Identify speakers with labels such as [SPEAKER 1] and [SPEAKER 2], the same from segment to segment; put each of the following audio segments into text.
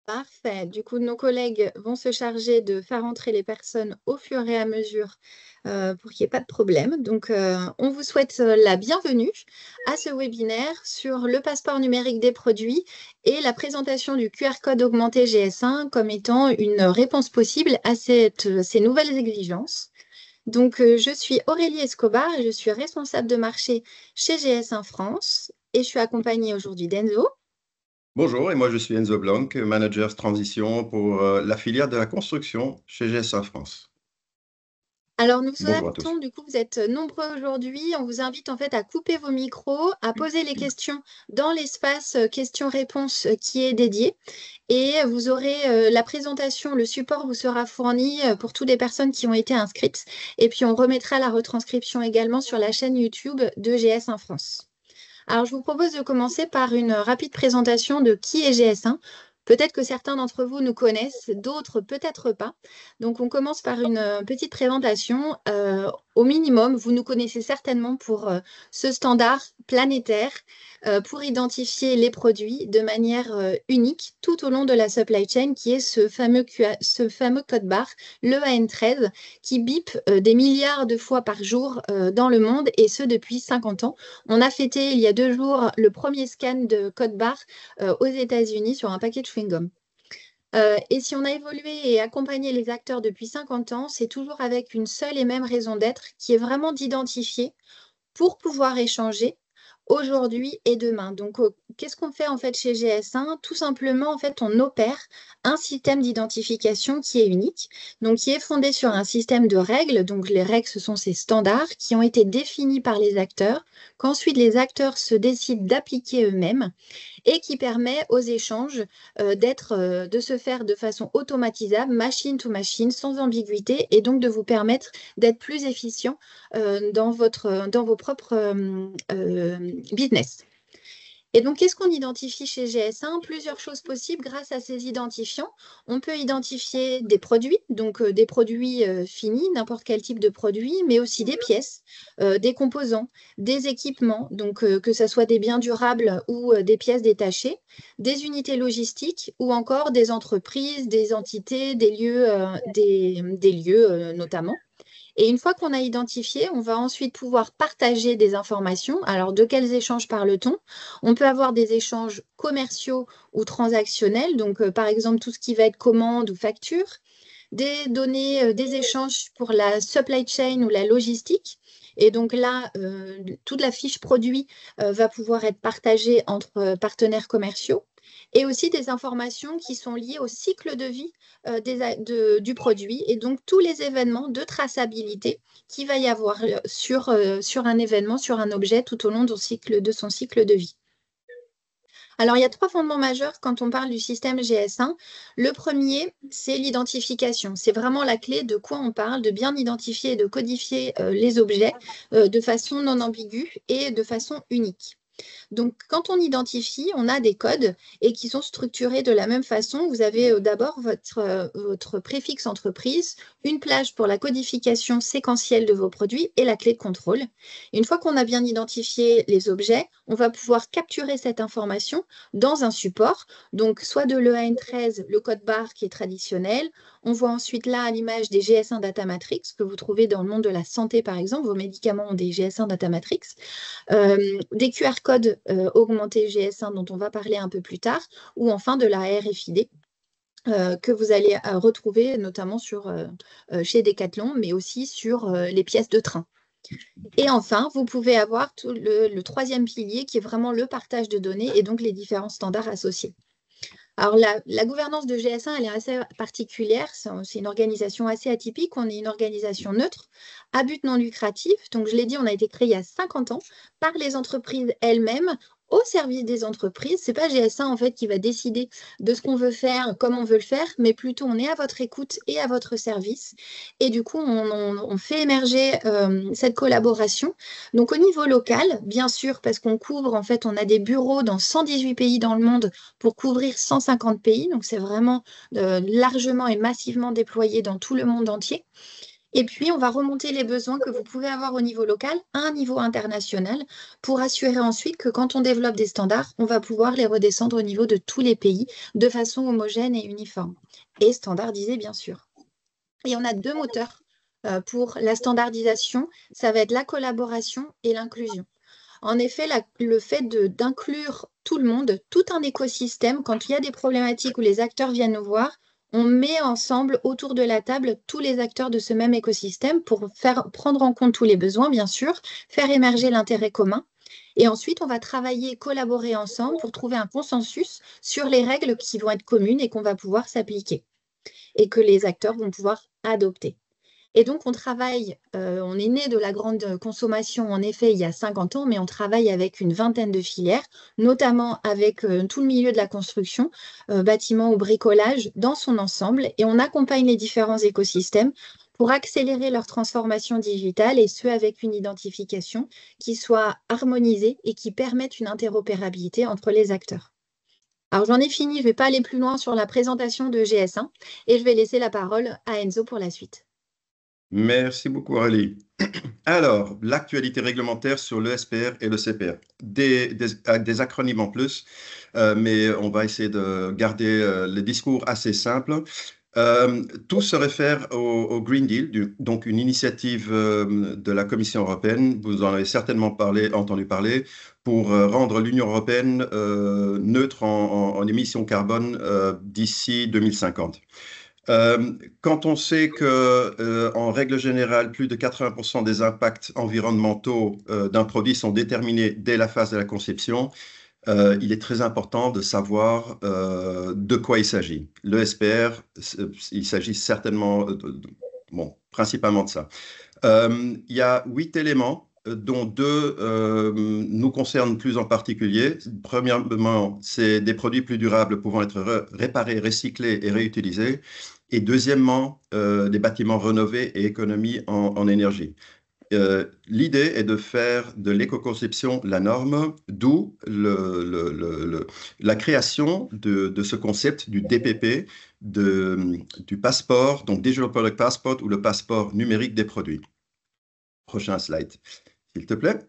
[SPEAKER 1] Parfait. Du coup, nos collègues vont se charger de faire entrer les personnes au fur et à mesure pour qu'il n'y ait pas de problème. Donc, on vous souhaite la bienvenue à ce webinaire sur le passeport numérique des produits et la présentation du QR code augmenté GS1 comme étant une réponse possible à ces nouvelles exigences. Donc, je suis Aurélie Escobar et je suis responsable de marché chez GS1 France et je suis accompagnée aujourd'hui d'Enzo.
[SPEAKER 2] Bonjour, et moi je suis Enzo Blanc, manager transition pour la filière de la construction chez GSA France.
[SPEAKER 1] Alors, nous vous
[SPEAKER 2] Bonjour à
[SPEAKER 1] invitons,
[SPEAKER 2] tous.
[SPEAKER 1] du coup, vous êtes nombreux aujourd'hui. On vous invite en fait à couper vos micros, à poser les questions dans l'espace questions-réponses qui est dédié. Et vous aurez la présentation, le support vous sera fourni pour toutes les personnes qui ont été inscrites. Et puis, on remettra la retranscription également sur la chaîne YouTube de GS1 France. Alors, je vous propose de commencer par une rapide présentation de qui est GS1. Peut-être que certains d'entre vous nous connaissent, d'autres peut-être pas. Donc, on commence par une petite présentation. Au minimum, vous nous connaissez certainement pour ce standard planétaire pour identifier les produits de manière unique tout au long de la supply chain, qui est ce fameux code barre, le AN13, qui bip des milliards de fois par jour dans le monde, et ce depuis 50 ans. On a fêté il y a 2 jours le premier scan de code barre aux États-Unis sur un paquet de chewing-gum. Et si on a évolué et accompagné les acteurs depuis 50 ans, c'est toujours avec une seule et même raison d'être, qui est vraiment d'identifier pour pouvoir échanger aujourd'hui et demain. Donc, qu'est-ce qu'on fait en fait chez GS1? Tout simplement, en fait, on opère un système d'identification qui est unique, donc qui est fondé sur un système de règles. Donc, les règles, ce sont ces standards qui ont été définis par les acteurs, qu'ensuite les acteurs se décident d'appliquer eux-mêmes et qui permet aux échanges de se faire de façon automatisable, machine to machine, sans ambiguïté, et donc de vous permettre d'être plus efficient dans vos propres business. Et donc, qu'est-ce qu'on identifie chez GS1? Plusieurs choses possibles grâce à ces identifiants. On peut identifier des produits, donc des produits finis, n'importe quel type de produit, mais aussi des pièces, des composants, des équipements, donc que ce soit des biens durables ou des pièces détachées, des unités logistiques ou encore des entreprises, des entités, des lieux notamment. Et une fois qu'on a identifié, on va ensuite pouvoir partager des informations. Alors, de quels échanges parle-t-on? On peut avoir des échanges commerciaux ou transactionnels, donc par exemple tout ce qui va être commande ou facture, des données, des échanges pour la supply chain ou la logistique. Et donc là, toute la fiche produit va pouvoir être partagée entre partenaires commerciaux et aussi des informations qui sont liées au cycle de vie du produit et donc tous les événements de traçabilité qu'il va y avoir sur un événement, sur un objet tout au long de son cycle de vie. Alors, il y a 3 fondements majeurs quand on parle du système GS1. Le premier, c'est l'identification. C'est vraiment la clé de quoi on parle, de bien identifier et de codifier les objets de façon non ambiguë et de façon unique. Donc, quand on identifie, on a des codes et qui sont structurés de la même façon. Vous avez d'abord votre préfixe entreprise, une plage pour la codification séquentielle de vos produits et la clé de contrôle. Une fois qu'on a bien identifié les objets, on va pouvoir capturer cette information dans un support, donc soit de l'EAN13, le code barre qui est traditionnel. On voit ensuite là à l'image des GS1 Data Matrix que vous trouvez dans le monde de la santé par exemple. Vos médicaments ont des GS1 Data Matrix. Des QR codes augmentés GS1 dont on va parler un peu plus tard, ou enfin de la RFID que vous allez retrouver notamment chez Decathlon, mais aussi sur les pièces de train. Et enfin, vous pouvez avoir le troisième pilier qui est vraiment le partage de données et donc les différents standards associés. Alors, la gouvernance de GS1, elle est assez particulière. C'est une organisation assez atypique. On est une organisation neutre, à but non lucratif. Donc, je l'ai dit, on a été créé il y a 50 ans par les entreprises elles-mêmes, au service des entreprises. Ce n'est pas GS1 en fait qui va décider de ce qu'on veut faire, comment on veut le faire, mais plutôt on est à votre écoute et à votre service. Et du coup, on fait émerger cette collaboration. Donc, au niveau local, bien sûr, parce qu'on couvre, en fait, on a des bureaux dans 118 pays dans le monde pour couvrir 150 pays. Donc, c'est vraiment largement et massivement déployé dans tout le monde entier. Et puis, on va remonter les besoins que vous pouvez avoir au niveau local à un niveau international pour assurer ensuite que quand on développe des standards, on va pouvoir les redescendre au niveau de tous les pays de façon homogène et uniforme. Et standardisée, bien sûr. Et on a deux moteurs pour la standardisation. Ça va être la collaboration et l'inclusion. En effet, le fait d'inclure tout le monde, tout un écosystème, quand il y a des problématiques où les acteurs viennent nous voir, on met ensemble autour de la table tous les acteurs de ce même écosystème pour prendre en compte tous les besoins, bien sûr, faire émerger l'intérêt commun. Et ensuite, on va travailler, collaborer ensemble pour trouver un consensus sur les règles qui vont être communes et qu'on va pouvoir s'appliquer et que les acteurs vont pouvoir adopter. Et donc, on travaille, on est né de la grande consommation, en effet, il y a 50 ans, mais on travaille avec une vingtaine de filières, notamment avec tout le milieu de la construction, bâtiment ou bricolage dans son ensemble, et on accompagne les différents écosystèmes pour accélérer leur transformation digitale, et ce, avec une identification qui soit harmonisée et qui permette une interopérabilité entre les acteurs. Alors, j'en ai fini, je ne vais pas aller plus loin sur la présentation de GS1, et je vais laisser la parole à Enzo pour la suite.
[SPEAKER 2] Merci beaucoup, Aurélie. Alors, l'actualité réglementaire sur le SPR et le CPR. Des acronymes en plus, mais on va essayer de garder le discours assez simple. Tout se réfère au Green Deal, donc une initiative de la Commission européenne, vous en avez certainement entendu parler, pour rendre l'Union européenne neutre en émissions carbone d'ici 2050. Quand on sait que, en règle générale, plus de 80% des impacts environnementaux d'un produit sont déterminés dès la phase de la conception, il est très important de savoir de quoi il s'agit. Le SPR, il s'agit certainement, bon, principalement de ça. Il y a 8 éléments, dont 2 nous concernent plus en particulier. Premièrement, c'est des produits plus durables pouvant être réparés, recyclés et réutilisés. Et deuxièmement, des bâtiments rénovés et économie en énergie. L'idée est de faire de l'éco-conception la norme, d'où la création de ce concept du DPP, du passeport, donc Digital Product Passport, ou le passeport numérique des produits. Prochain slide, s'il te plaît.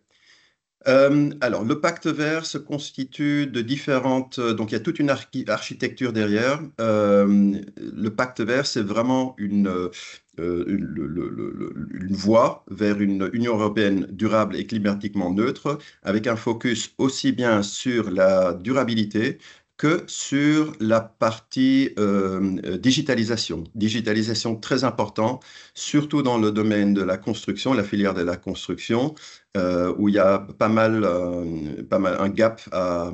[SPEAKER 2] Alors, le pacte vert se constitue de différentes... donc, il y a toute une architecture derrière. Le pacte vert, c'est vraiment une voie vers une Union européenne durable et climatiquement neutre, avec un focus aussi bien sur la durabilité que sur la partie digitalisation. Digitalisation très important, surtout dans le domaine de la construction, la filière de la construction, où il y a pas mal un gap à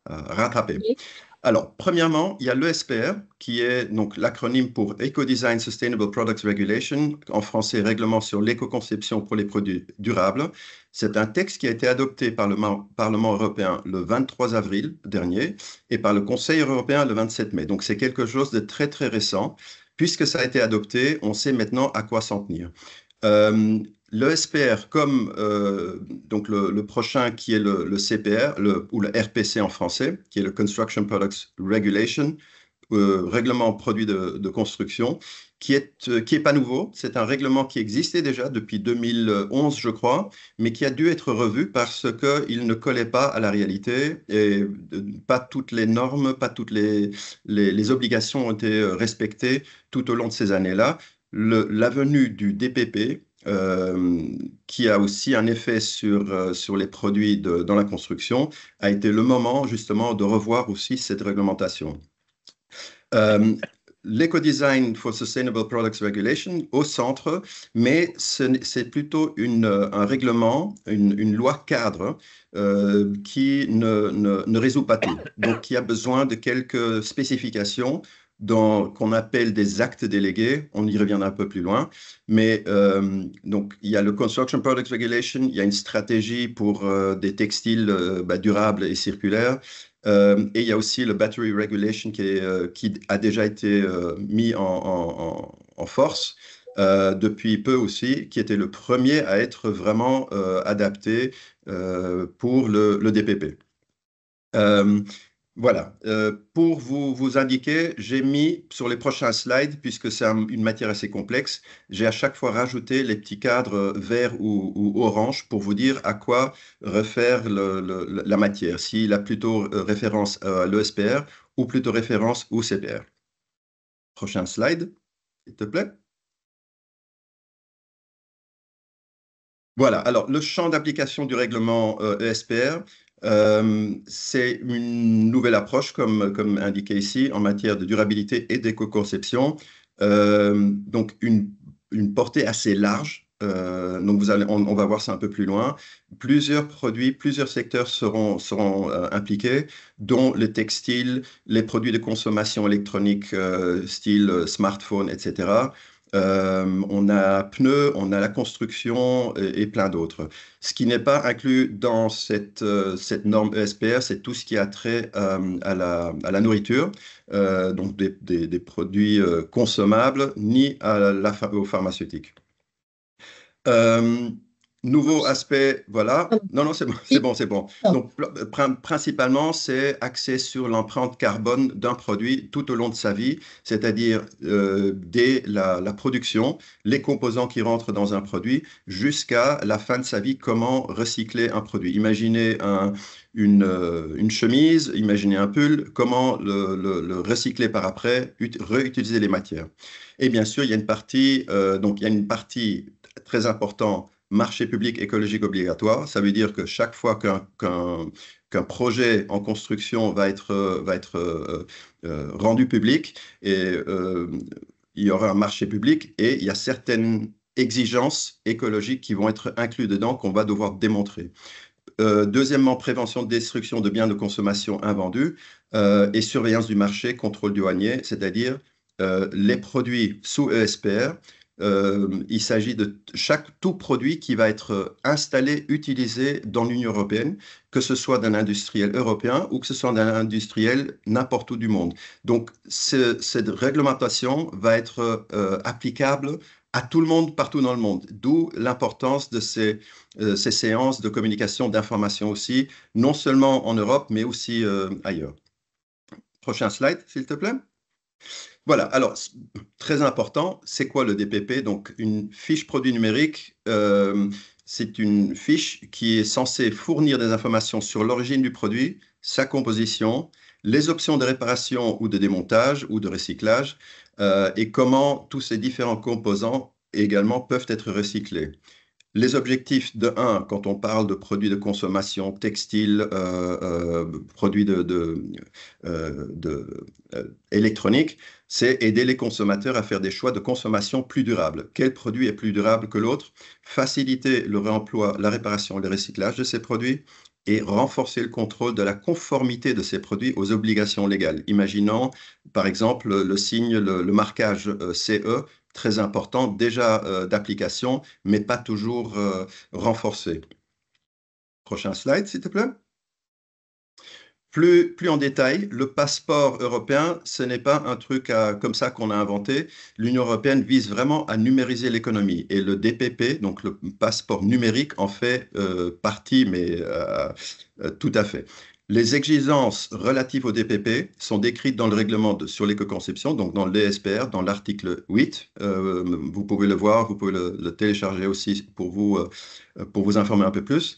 [SPEAKER 2] rattraper.
[SPEAKER 1] Oui.
[SPEAKER 2] Alors, premièrement, il y a l'ESPR, qui est donc l'acronyme pour Eco-Design Sustainable Products Regulation, en français, Règlement sur l'éco-conception pour les produits durables. C'est un texte qui a été adopté par le Parlement européen le 23 avril dernier et par le Conseil européen le 27 mai. Donc, c'est quelque chose de très, très récent. Puisque ça a été adopté, on sait maintenant à quoi s'en tenir. Le SPR, comme donc le prochain qui est le CPR, ou le RPC en français, qui est le Construction Products Regulation, règlement produit de construction, qui est pas nouveau. C'est un règlement qui existait déjà depuis 2011, je crois, mais qui a dû être revu parce qu'il ne collait pas à la réalité et pas toutes les normes, pas toutes les obligations ont été respectées tout au long de ces années-là. La venue du DPP, qui a aussi un effet sur les produits dans la construction, a été le moment justement de revoir aussi cette réglementation. L'Eco-Design for Sustainable Products Regulation au centre, mais c'est plutôt un règlement, une loi cadre qui ne résout pas tout. Donc, il y a besoin de quelques spécifications qu'on appelle des actes délégués. On y reviendra un peu plus loin. Mais donc, il y a le Construction Products Regulation, il y a une stratégie pour des textiles durables et circulaires. Et il y a aussi le Battery Regulation qui a déjà été mis en force depuis peu aussi, qui était le premier à être vraiment adapté pour le DPP. Voilà. Pour vous indiquer, j'ai mis sur les prochains slides, puisque c'est une matière assez complexe, j'ai à chaque fois rajouté les petits cadres verts ou orange pour vous dire à quoi réfère la matière, s'il a plutôt référence à l'ESPR ou plutôt référence au CPR. Prochain slide, s'il te plaît. Voilà, alors le champ d'application du règlement ESPR, c'est une nouvelle approche, comme indiqué ici, en matière de durabilité et d'éco-conception. Donc, une portée assez large. Donc, on va voir ça un peu plus loin. Plusieurs produits, plusieurs secteurs seront impliqués, dont le textile, les produits de consommation électronique, style smartphone, etc. On a pneus, on a la construction et plein d'autres. Ce qui n'est pas inclus dans cette norme ESPR, c'est tout ce qui a trait à la nourriture, donc des produits consommables, ni aux pharmaceutiques. Euh, Nouveau aspect, voilà. Non, non, c'est bon, c'est bon, c'est bon. Donc, principalement, c'est axé sur l'empreinte carbone d'un produit tout au long de sa vie, c'est-à-dire dès la production, les composants qui rentrent dans un produit, jusqu'à la fin de sa vie, comment recycler un produit. Imaginez une chemise, imaginez un pull, comment le recycler par après, réutiliser les matières. Et bien sûr, il y a une partie, donc il y a une partie très importante, marché public écologique obligatoire. Ça veut dire que chaque fois qu'un projet en construction va être rendu public, il y aura un marché public et il y a certaines exigences écologiques qui vont être incluses dedans qu'on va devoir démontrer. Deuxièmement, prévention de destruction de biens de consommation invendus et surveillance du marché, contrôle douanier, c'est-à-dire les produits sous ESPR. Il s'agit de tout produit qui va être installé, utilisé dans l'Union européenne, que ce soit d'un industriel européen ou que ce soit d'un industriel n'importe où du monde. Donc, cette réglementation va être applicable à tout le monde, partout dans le monde, d'où l'importance de ces séances de communication, d'information aussi, non seulement en Europe, mais aussi ailleurs. Prochain slide, s'il te plaît. Voilà, alors, très important, c'est quoi le DPP? Donc, une fiche produit numérique, c'est une fiche qui est censée fournir des informations sur l'origine du produit, sa composition, les options de réparation ou de démontage ou de recyclage, et comment tous ces différents composants également peuvent être recyclés. Les objectifs de 1, quand on parle de produits de consommation textile, produits électroniques, c'est aider les consommateurs à faire des choix de consommation plus durables. Quel produit est plus durable que l'autre? Faciliter le réemploi, la réparation et le recyclage de ces produits et renforcer le contrôle de la conformité de ces produits aux obligations légales. Imaginons, par exemple, le signe, le marquage CE, très important, déjà d'application, mais pas toujours renforcé. Prochain slide, s'il te plaît. Plus en détail, le passeport européen, ce n'est pas un truc comme ça qu'on a inventé. L'Union européenne vise vraiment à numériser l'économie. Et le DPP, donc le passeport numérique, en fait partie, mais tout à fait. Les exigences relatives au DPP sont décrites dans le règlement sur l'éco-conception, donc dans l'ESPR, dans l'article 8. Vous pouvez le voir, vous pouvez le télécharger aussi pour vous informer un peu plus.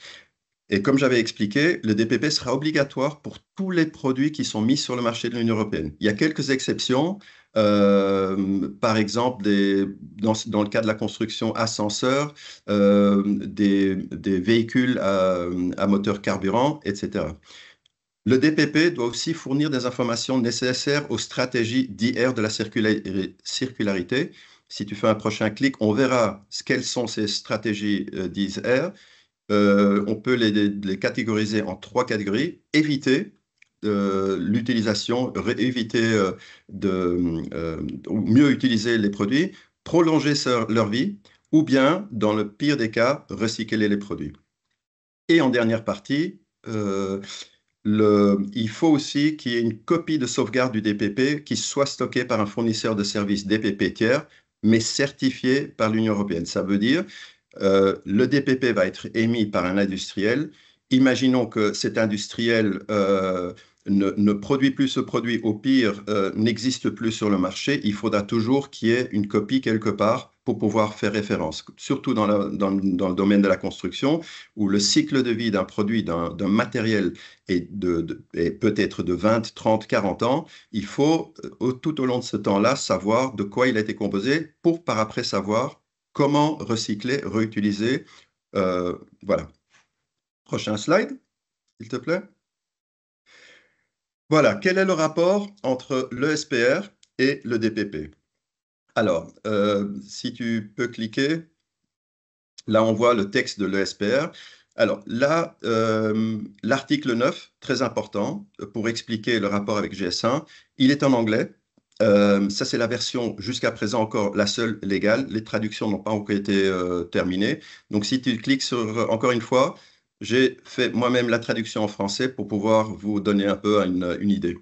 [SPEAKER 2] Et comme j'avais expliqué, le DPP sera obligatoire pour tous les produits qui sont mis sur le marché de l'Union européenne. Il y a quelques exceptions, par exemple dans le cas de la construction ascenseur, des véhicules à moteur carburant, etc. Le DPP doit aussi fournir des informations nécessaires aux stratégies d'IR de la circularité. Si tu fais un prochain clic, on verra quelles sont ces stratégies d'IR. On peut les catégoriser en 3 catégories. Éviter l'utilisation, éviter ou mieux utiliser les produits, prolonger leur vie, ou bien, dans le pire des cas, recycler les produits. Et en dernière partie, il faut aussi qu'il y ait une copie de sauvegarde du DPP qui soit stockée par un fournisseur de services DPP tiers, mais certifié par l'Union européenne. Ça veut dire le DPP va être émis par un industriel. Imaginons que cet industriel ne produit plus ce produit, au pire, n'existe plus sur le marché, il faudra toujours qu'il y ait une copie quelque part pour pouvoir faire référence. Surtout dans le domaine de la construction, où le cycle de vie d'un produit, d'un matériel est peut-être de 20, 30, 40 ans, il faut tout au long de ce temps-là savoir de quoi il a été composé pour par après savoir comment recycler, réutiliser. Voilà. Prochain slide, s'il te plaît. Voilà, quel est le rapport entre le SPR et le DPP? Alors, si tu peux cliquer, là on voit le texte de l'ESPR. Alors là, l'article 9, très important pour expliquer le rapport avec GS1, il est en anglais. Ça, c'est la version jusqu'à présent encore la seule légale. Les traductions n'ont pas encore été terminées. Donc, si tu cliques sur, encore une fois, j'ai fait moi-même la traduction en français pour pouvoir vous donner un peu une idée.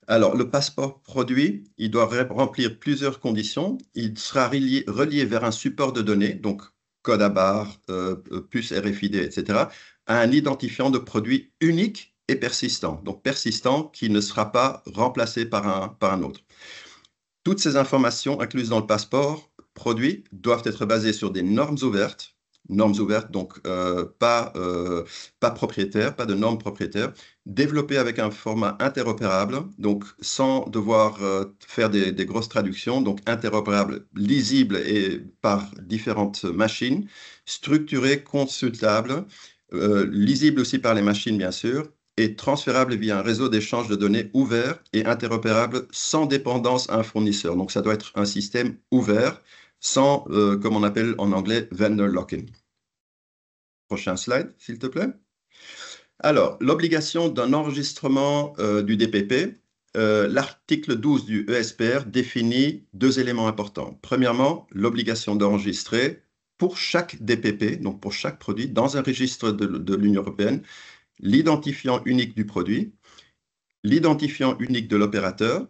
[SPEAKER 2] Alors, le passeport produit, il doit remplir plusieurs conditions. Il sera relié vers un support de données, donc code à barre, puce RFID, etc., à un identifiant de produit unique et persistant. Donc, persistant qui ne sera pas remplacé par un autre. Toutes ces informations incluses dans le passeport produit doivent être basées sur des normes ouvertes, donc pas propriétaires, pas de normes propriétaires, développées avec un format interopérable, donc sans devoir faire des grosses traductions, donc interopérable, lisible et par différentes machines, structuré, consultable, lisible aussi par les machines bien sûr, et transférable via un réseau d'échange de données ouvert et interopérable sans dépendance à un fournisseur. Donc, ça doit être un système ouvert sans, comme on appelle en anglais, vendor lock-in. Prochain slide, s'il te plaît. Alors, l'obligation d'un enregistrement du DPP. L'article 12 du ESPR définit deux éléments importants. Premièrement, l'obligation d'enregistrer pour chaque DPP, donc pour chaque produit, dans un registre de l'Union européenne, l'identifiant unique du produit, l'identifiant unique de l'opérateur,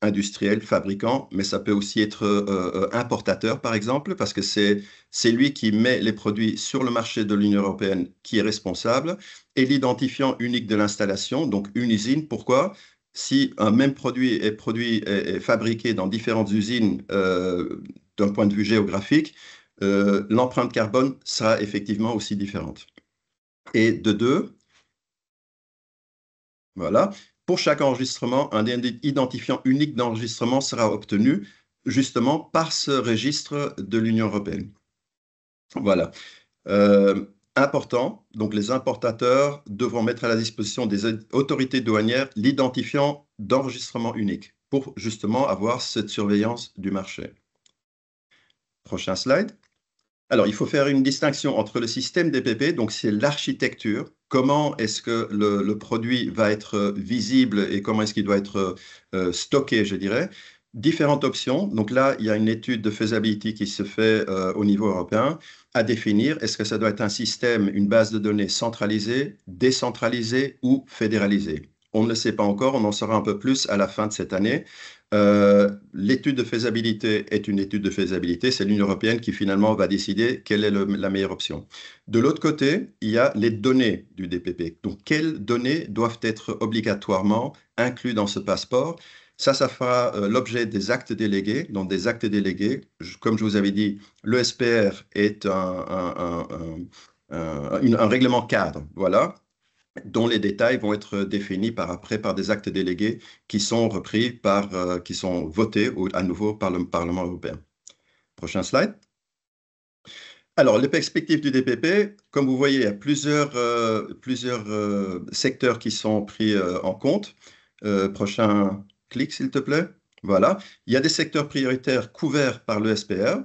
[SPEAKER 2] industriel, fabricant, mais ça peut aussi être importateur, par exemple, parce que c'est lui qui met les produits sur le marché de l'Union européenne qui est responsable, et l'identifiant unique de l'installation, donc une usine. Pourquoi? Si un même produit est fabriqué dans différentes usines d'un point de vue géographique, l'empreinte carbone sera effectivement aussi différente. Et de deux, voilà. Pour chaque enregistrement, un identifiant unique d'enregistrement sera obtenu justement par ce registre de l'Union européenne. Voilà. Important, donc les importateurs devront mettre à la disposition des autorités douanières l'identifiant d'enregistrement unique pour justement avoir cette surveillance du marché. Prochain slide. Alors, il faut faire une distinction entre le système DPP, donc c'est l'architecture, comment est-ce que le produit va être visible et comment est-ce qu'il doit être stocké, je dirais. Différentes options. Donc là, il y a une étude de faisabilité qui se fait au niveau européen à définir. Est-ce que ça doit être un système, une base de données centralisée, décentralisée ou fédéralisée? On ne le sait pas encore, on en saura un peu plus à la fin de cette année. L'étude de faisabilité est une étude de faisabilité. C'est l'Union européenne qui finalement va décider quelle est la meilleure option. De l'autre côté, il y a les données du DPP. Donc, quelles données doivent être obligatoirement incluses dans ce passeport? Ça fera l'objet des actes délégués. Donc, des actes délégués, comme je vous avais dit, le SPR est un règlement cadre. Voilà, dont les détails vont être définis par des actes délégués qui sont repris qui sont votés à nouveau par le Parlement européen. Prochain slide. Alors, les perspectives du DPP, comme vous voyez, il y a plusieurs secteurs qui sont pris en compte. Prochain clic, s'il te plaît. Voilà. Il y a des secteurs prioritaires couverts par le SPR,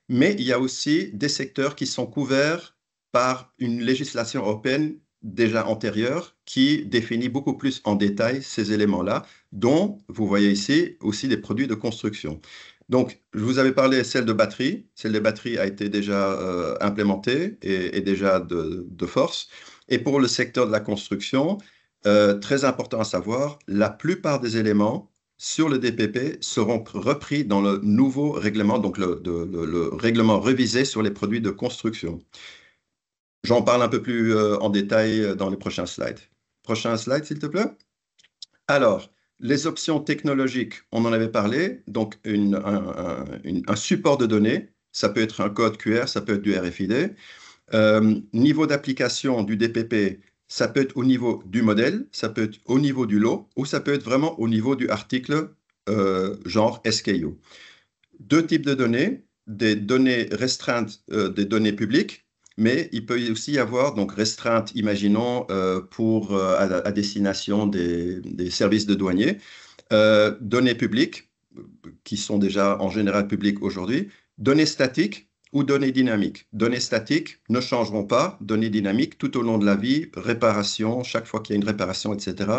[SPEAKER 2] mais il y a aussi des secteurs qui sont couverts par une législation européenne déjà antérieure qui définit beaucoup plus en détail ces éléments-là, dont vous voyez ici aussi des produits de construction. Donc, je vous avais parlé de celle de batterie. Celle des batteries a été déjà implémentée et déjà de force. Et pour le secteur de la construction, très important à savoir, la plupart des éléments sur le DPP seront repris dans le nouveau règlement, donc le règlement révisé sur les produits de construction. J'en parle un peu plus en détail dans les prochains slides. Prochain slide, s'il te plaît. Alors, les options technologiques, on en avait parlé, donc un support de données, ça peut être un code QR, ça peut être du RFID. Niveau d'application du DPP, ça peut être au niveau du modèle, ça peut être au niveau du lot, ou ça peut être vraiment au niveau du article genre SKU. Deux types de données, des données restreintes, des données publiques, mais il peut aussi y avoir donc restreintes, imaginons, à destination des services de douaniers, données publiques, qui sont déjà en général publiques aujourd'hui, données statiques ou données dynamiques. Données statiques ne changeront pas, données dynamiques tout au long de la vie, réparation, chaque fois qu'il y a une réparation, etc.,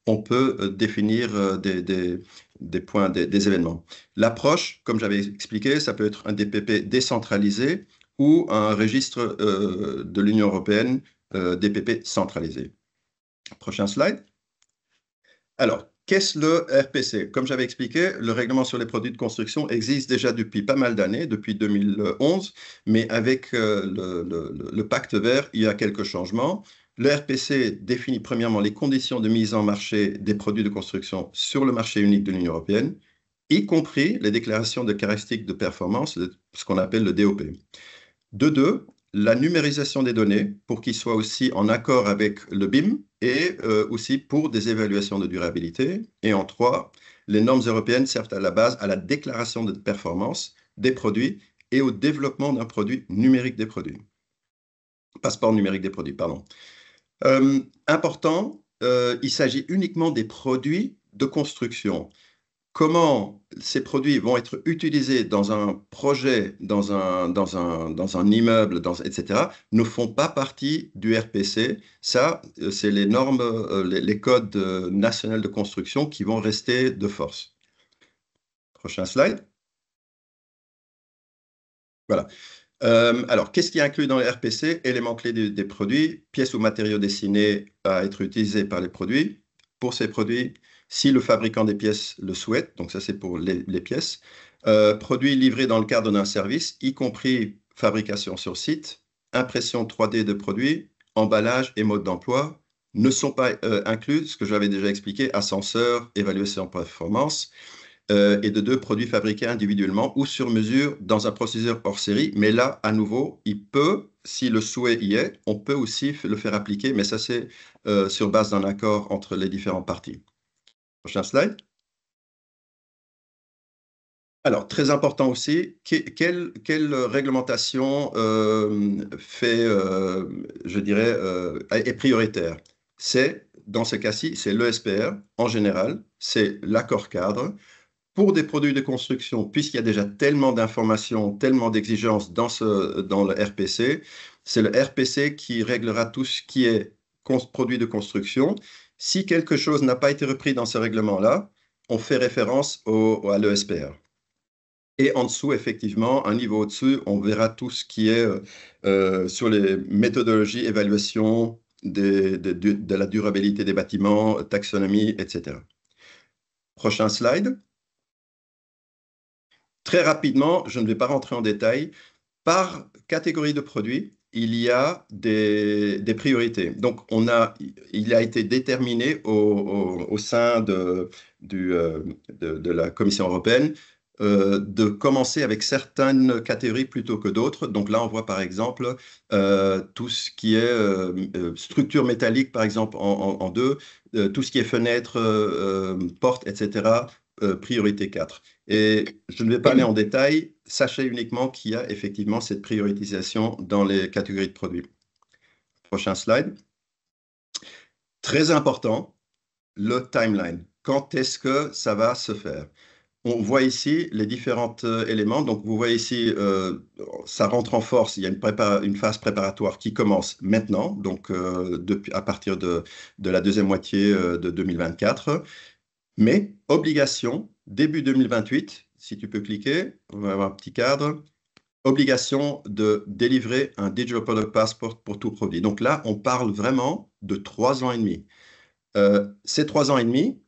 [SPEAKER 2] on peut définir des points, des événements. L'approche, comme j'avais expliqué, ça peut être un DPP décentralisé ou un registre de l'Union européenne, DPP centralisé. Prochain slide. Alors, qu'est-ce le RPC? Comme j'avais expliqué, le règlement sur les produits de construction existe déjà depuis pas mal d'années, depuis 2011, mais avec le pacte vert, il y a quelques changements. Le RPC définit premièrement les conditions de mise en marché des produits de construction sur le marché unique de l'Union européenne, y compris les déclarations de caractéristiques de performance, ce qu'on appelle le DOP. De deux, la numérisation des données pour qu'ils soient aussi en accord avec le BIM et aussi pour des évaluations de durabilité. Et en trois, les normes européennes servent à la base à la déclaration de performance des produits et au développement d'un produit numérique des produits. Passeport numérique des produits, pardon. Important, il s'agit uniquement des produits de construction. Comment ces produits vont être utilisés dans un projet, dans un immeuble, etc., ne font pas partie du RPC. Ça, c'est les normes, les codes nationaux de construction qui vont rester de force. Prochain slide. Voilà. Alors, qu'est-ce qui est inclus dans le RPC? Éléments clés des produits, pièces ou matériaux destinés à être utilisés par les produits. Pour ces produits, si le fabricant des pièces le souhaite, donc ça c'est pour les pièces. Produits livrés dans le cadre d'un service, y compris fabrication sur site, impression 3D de produits, emballage et mode d'emploi, ne sont pas inclus, ce que j'avais déjà expliqué, ascenseur, évaluation de performance. Et de deux, produits fabriqués individuellement ou sur mesure dans un procédure hors série. Mais là, à nouveau, il peut, si le souhait y est, on peut aussi le faire appliquer, mais ça, c'est sur base d'un accord entre les différentes parties. Prochain slide. Alors, très important aussi, quelle réglementation je dirais, est prioritaire? C'est, dans ce cas-ci, c'est l'ESPR en général, c'est l'accord cadre. Pour des produits de construction, puisqu'il y a déjà tellement d'informations, tellement d'exigences dans le RPC, c'est le RPC qui réglera tout ce qui est produit de construction. Si quelque chose n'a pas été repris dans ce règlement-là, on fait référence à l'ESPR. Et en dessous, effectivement, un niveau au-dessus, on verra tout ce qui est sur les méthodologies, évaluation de la durabilité des bâtiments, taxonomie, etc. Prochain slide. Très rapidement, je ne vais pas rentrer en détail. Par catégorie de produits, il y a des priorités. Donc, il a été déterminé au sein de la Commission européenne de commencer avec certaines catégories plutôt que d'autres. Donc là, on voit par exemple tout ce qui est structure métallique, par exemple, en deux, tout ce qui est fenêtre, porte, etc., priorité 4. Et je ne vais pas aller en détail, sachez uniquement qu'il y a effectivement cette prioritisation dans les catégories de produits. Prochain slide. Très important, le timeline. Quand est-ce que ça va se faire? On voit ici les différents éléments. Donc, vous voyez ici, ça rentre en force. Il y a une phase préparatoire qui commence maintenant, donc à partir de la deuxième moitié de 2024. Mais obligation, début 2028, si tu peux cliquer, on va avoir un petit cadre. Obligation de délivrer un Digital Product Passport pour tout produit. Donc là, on parle vraiment de 3 ans et demi. Ces 3 ans et demi,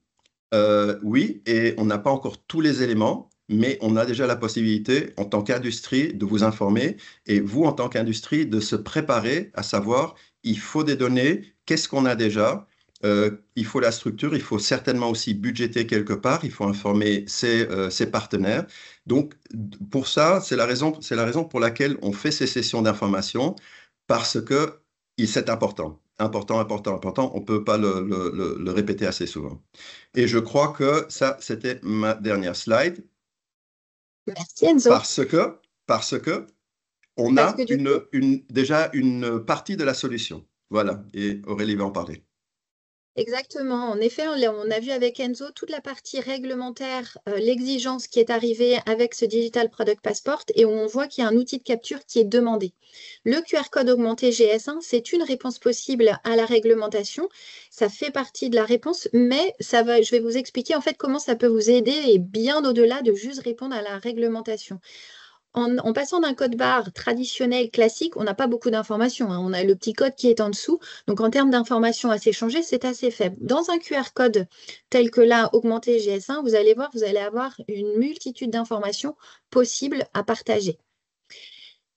[SPEAKER 2] oui, et on n'a pas encore tous les éléments, mais on a déjà la possibilité, en tant qu'industrie, de vous informer et vous, en tant qu'industrie, de se préparer à savoir, il faut des données, qu'est-ce qu'on a déjà, il faut la structure, il faut certainement aussi budgéter quelque part, il faut informer ses partenaires. Donc, pour ça, c'est la raison pour laquelle on fait ces sessions d'information, parce que c'est important. Important, important, important. On ne peut pas le répéter assez souvent. Et je crois que ça, c'était ma dernière slide,
[SPEAKER 1] Merci Enzo.
[SPEAKER 2] parce que on
[SPEAKER 1] Parce
[SPEAKER 2] a
[SPEAKER 1] que du coup,
[SPEAKER 2] déjà une partie de la solution. Voilà, et Aurélie va en parler.
[SPEAKER 1] exactement. En effet, on a vu avec Enzo toute la partie réglementaire, l'exigence qui est arrivée avec ce Digital Product Passport et on voit qu'il y a un outil de capture qui est demandé. Le QR code augmenté GS1, c'est une réponse possible à la réglementation. Ça fait partie de la réponse, mais je vais vous expliquer en fait comment ça peut vous aider et bien au-delà de juste répondre à la réglementation. En passant d'un code barre traditionnel classique, on n'a pas beaucoup d'informations, hein. On a le petit code qui est en dessous. Donc, en termes d'informations à s'échanger, c'est assez faible. Dans un QR code tel que là, augmenté GS1, vous allez voir, vous allez avoir une multitude d'informations possibles à partager.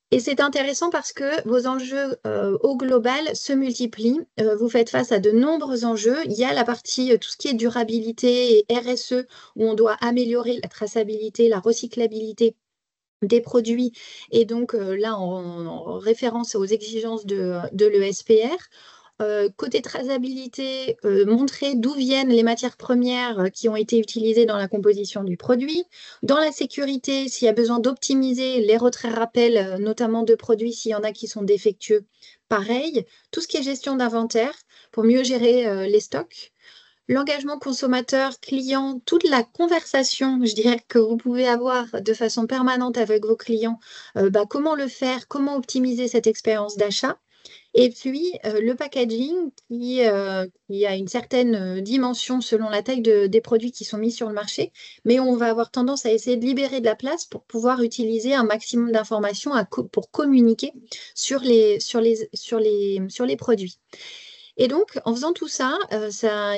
[SPEAKER 1] Et c'est intéressant parce que vos enjeux au global se multiplient. Vous faites face à de nombreux enjeux. Il y a la partie, tout ce qui est durabilité et RSE, où on doit améliorer la traçabilité, la recyclabilité des produits et donc là en référence aux exigences de l'ESPR. Côté traçabilité, montrer d'où viennent les matières premières qui ont été utilisées dans la composition du produit. Dans la sécurité, s'il y a besoin d'optimiser les retraits-rappels, notamment de produits s'il y en a qui sont défectueux, pareil. Tout ce qui est gestion d'inventaire pour mieux gérer les stocks. L'engagement consommateur, client, toute la conversation, je dirais, que vous pouvez avoir de façon permanente avec vos clients, comment le faire, comment optimiser cette expérience d'achat. Et puis, le packaging qui a une certaine dimension selon la taille des produits qui sont mis sur le marché, mais on va avoir tendance à essayer de libérer de la place pour pouvoir utiliser un maximum d'informations pour communiquer sur les produits. Et donc, en faisant tout ça,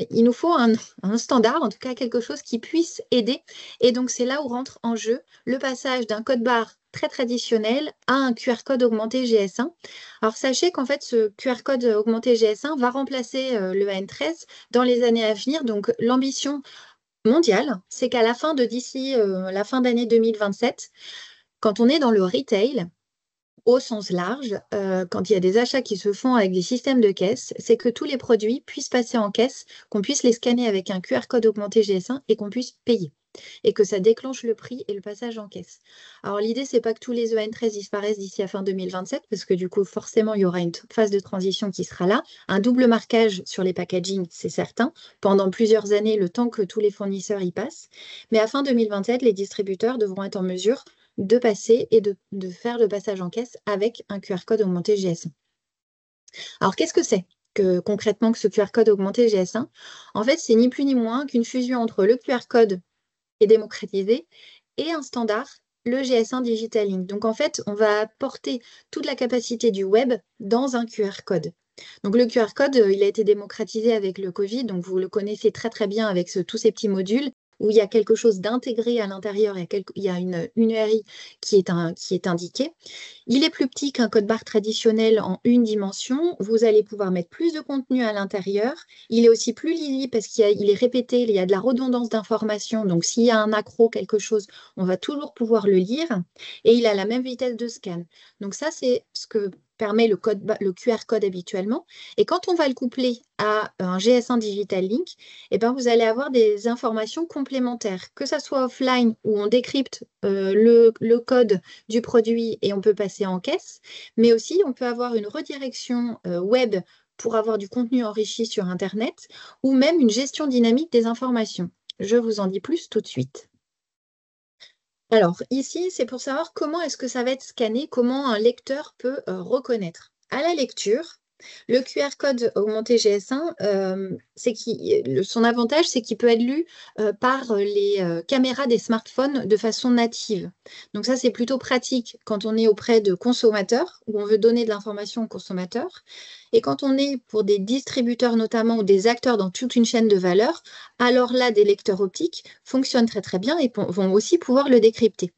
[SPEAKER 1] il nous faut un standard, en tout cas quelque chose qui puisse aider. Et donc, c'est là où rentre en jeu le passage d'un code barre très traditionnel à un QR code augmenté GS1. Alors, sachez qu'en fait, ce QR code augmenté GS1 va remplacer le AN13 dans les années à venir. Donc, l'ambition mondiale, c'est qu'à la fin d'ici la fin d'année 2027, quand on est dans le retail, au sens large, quand il y a des achats qui se font avec des systèmes de caisse, c'est que tous les produits puissent passer en caisse, qu'on puisse les scanner avec un QR code augmenté GS1 et qu'on puisse payer. Et que ça déclenche le prix et le passage en caisse. Alors l'idée, c'est pas que tous les EN13 disparaissent d'ici à fin 2027, parce que du coup, forcément, il y aura une phase de transition qui sera là. Un double marquage sur les packaging, c'est certain, pendant plusieurs années, le temps que tous les fournisseurs y passent. Mais à fin 2027, les distributeurs devront être en mesure de passer et de faire le passage en caisse avec un QR code augmenté GS1. Alors, qu'est-ce que c'est concrètement que ce QR code augmenté GS1? En fait, c'est ni plus ni moins qu'une fusion entre le QR code qui est démocratisé et un standard, le GS1 Digital Link. Donc, en fait, on va porter toute la capacité du web dans un QR code. Donc, le QR code, il a été démocratisé avec le Covid, donc vous le connaissez très très bien avec tous ces petits modules où il y a quelque chose d'intégré à l'intérieur, il y a une URI qui est indiquée. Il est plus petit qu'un code barre traditionnel en une dimension. Vous allez pouvoir mettre plus de contenu à l'intérieur. Il est aussi plus lisible parce qu'il est répété, il y a de la redondance d'informations. Donc, s'il y a un accro, quelque chose, on va toujours pouvoir le lire. Et il a la même vitesse de scan. Donc, ça, c'est ce que permet le QR code habituellement. Et quand on va le coupler à un GS1 Digital Link, eh ben, vous allez avoir des informations complémentaires, que ça soit offline où on décrypte le code du produit et on peut passer en caisse, mais aussi on peut avoir une redirection web pour avoir du contenu enrichi sur Internet ou même une gestion dynamique des informations. Je vous en dis plus tout de suite. Alors ici, c'est pour savoir comment est-ce que ça va être scanné, comment un lecteur peut reconnaître. À la lecture, le QR code augmenté GS1, son avantage, c'est qu'il peut être lu par les caméras des smartphones de façon native. Donc ça, c'est plutôt pratique quand on est auprès de consommateurs, où on veut donner de l'information aux consommateurs. Et quand on est pour des distributeurs notamment, ou des acteurs dans toute une chaîne de valeur, alors là, des lecteurs optiques fonctionnent très très bien et vont aussi pouvoir le décrypter.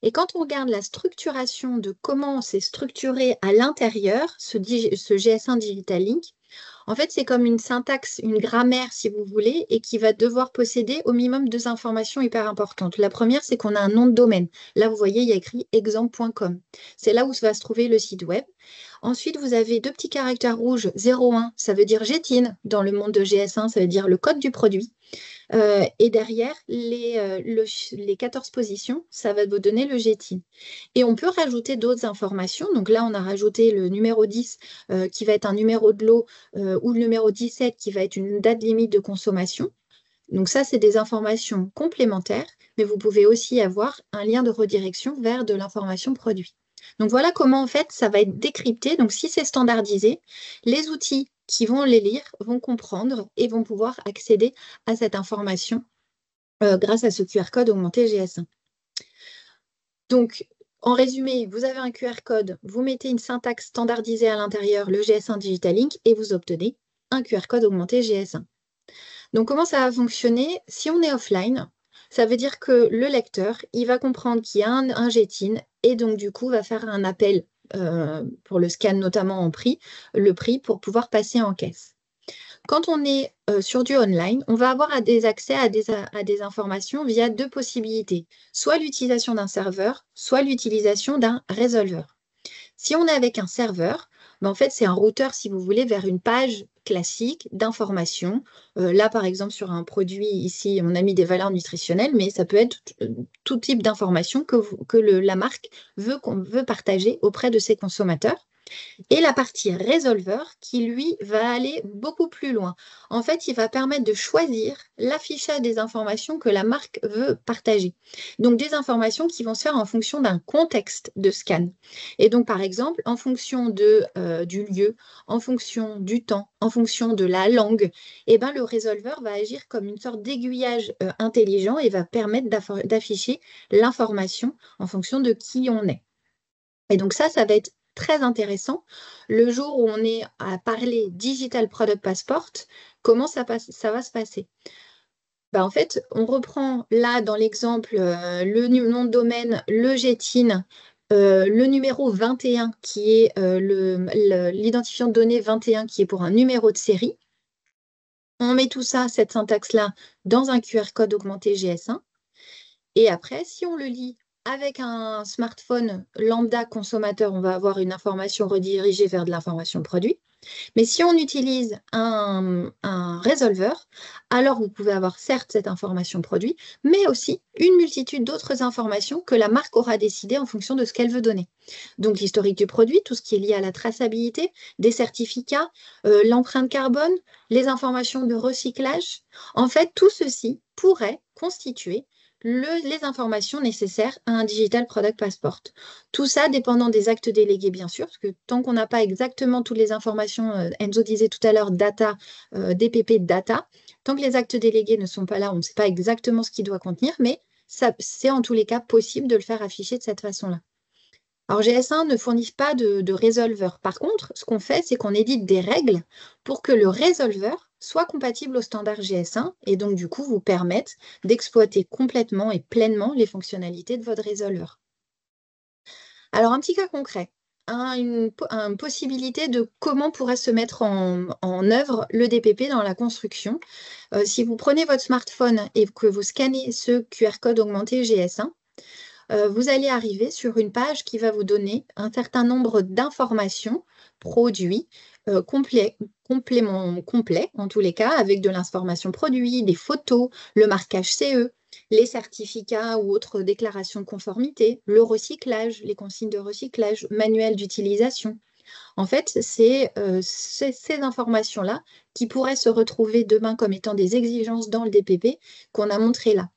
[SPEAKER 1] Et quand on regarde la structuration de comment c'est structuré à l'intérieur, ce GS1 Digital Link, En fait, c'est comme une syntaxe, une grammaire, si vous voulez, et qui va devoir posséder au minimum deux informations hyper importantes. La première, c'est qu'on a un nom de domaine. Là, vous voyez, il y a écrit exemple.com. C'est là où va se trouver le site web. Ensuite, vous avez deux petits caractères rouges, 01, ça veut dire GTIN. Dans le monde de GS1, ça veut dire le code du produit. Et derrière, les 14 positions, ça va vous donner le GTIN. Et on peut rajouter d'autres informations. Donc là, on a rajouté le numéro 10 qui va être un numéro de lot ou le numéro 17 qui va être une date limite de consommation. Donc ça, c'est des informations complémentaires, mais vous pouvez aussi avoir un lien de redirection vers de l'information produit. Donc voilà comment en fait ça va être décrypté. Donc si c'est standardisé, les outils qui vont les lire vont comprendre et vont pouvoir accéder à cette information grâce à ce QR code augmenté GS1. Donc en résumé, vous avez un QR code, vous mettez une syntaxe standardisée à l'intérieur, le GS1 Digital Link, et vous obtenez un QR code augmenté GS1. Donc, comment ça va fonctionner? Si on est offline, ça veut dire que le lecteur, il va comprendre qu'il y a un GTIN et donc, du coup, va faire un appel pour le scan, notamment en prix, le prix pour pouvoir passer en caisse. Quand on est sur du online, on va avoir des accès à des informations via deux possibilités, soit l'utilisation d'un serveur, soit l'utilisation d'un résolveur. Si on est avec un serveur, en fait, c'est un routeur, si vous voulez, vers une page classique d'information. Là, par exemple, sur un produit, ici, on a mis des valeurs nutritionnelles, mais ça peut être tout type d'information que la marque veut partager auprès de ses consommateurs. Et la partie résolveur qui, lui, va aller beaucoup plus loin. En fait, il va permettre de choisir l'affichage des informations que la marque veut partager. Donc, des informations qui vont se faire en fonction d'un contexte de scan. Et donc, par exemple, en fonction du lieu, en fonction du temps, en fonction de la langue, eh ben, le résolveur va agir comme une sorte d'aiguillage intelligent et va permettre d'afficher l'information en fonction de qui on est. Et donc ça va être très intéressant. Le jour où on est à parler Digital Product Passport, comment ça va se passer? En fait, on reprend là dans l'exemple le nom de domaine, le GTIN, le numéro 21 qui est l'identifiant de données 21 qui est pour un numéro de série. On met tout ça, cette syntaxe-là, dans un QR code augmenté GS1. Et après, si on le lit avec un smartphone lambda consommateur, on va avoir une information redirigée vers de l'information produit. Mais si on utilise un résolveur, alors vous pouvez avoir certes cette information produit, mais aussi une multitude d'autres informations que la marque aura décidé en fonction de ce qu'elle veut donner. Donc l'historique du produit, tout ce qui est lié à la traçabilité, des certificats, l'empreinte carbone, les informations de recyclage. En fait, tout ceci pourrait constituer les informations nécessaires à un Digital Product Passport. Tout ça dépendant des actes délégués, bien sûr, parce que tant qu'on n'a pas exactement toutes les informations, Enzo disait tout à l'heure, data, DPP data, tant que les actes délégués ne sont pas là, on ne sait pas exactement ce qu'il doit contenir, mais c'est en tous les cas possible de le faire afficher de cette façon-là. Alors, GS1 ne fournit pas de résolveur. Par contre, ce qu'on fait, c'est qu'on édite des règles pour que le résolveur soit compatible au standard GS1 et donc, du coup, vous permette d'exploiter complètement et pleinement les fonctionnalités de votre résolveur. Alors, un petit cas concret, une possibilité de comment pourrait se mettre en œuvre le DPP dans la construction. Si vous prenez votre smartphone et que vous scannez ce QR code augmenté GS1, vous allez arriver sur une page qui va vous donner un certain nombre d'informations, produits, complément complet en tous les cas, avec de l'information produit, des photos, le marquage CE, les certificats ou autres déclarations de conformité, le recyclage, les consignes de recyclage, manuel d'utilisation. En fait, c'est ces informations-là qui pourraient se retrouver demain comme étant des exigences dans le DPP qu'on a montré là.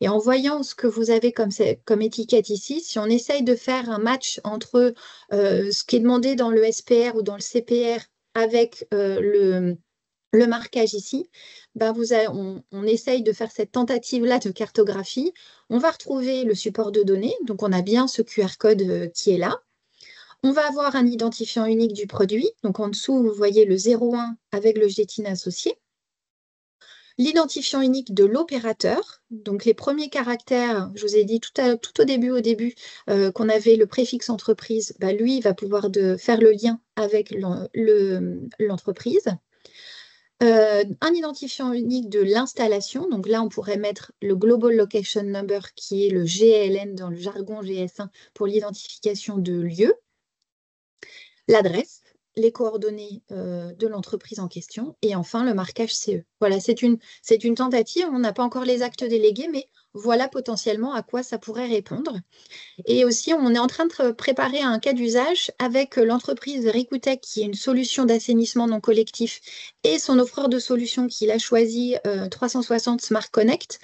[SPEAKER 1] Et en voyant ce que vous avez comme étiquette ici, si on essaye de faire un match entre ce qui est demandé dans le SPR ou dans le CPR avec le marquage ici, on essaye de faire cette tentative-là de cartographie. On va retrouver le support de données, donc on a bien ce QR code qui est là. On va avoir un identifiant unique du produit, donc en dessous, vous voyez le 01 avec le GTIN associé. L'identifiant unique de l'opérateur, donc les premiers caractères, je vous ai dit tout au début qu'on avait le préfixe entreprise, lui il va pouvoir faire le lien avec l'entreprise. Un identifiant unique de l'installation. Donc là, on pourrait mettre le Global Location Number, qui est le GLN dans le jargon GS1 pour l'identification de lieu, l'adresse, les coordonnées de l'entreprise en question, et enfin le marquage CE. Voilà, c'est une tentative. On n'a pas encore les actes délégués, mais voilà potentiellement à quoi ça pourrait répondre. Et aussi, on est en train de préparer un cas d'usage avec l'entreprise Ricutech, qui est une solution d'assainissement non collectif, et son offreur de solutions qu'il a choisi, 360 Smart Connect,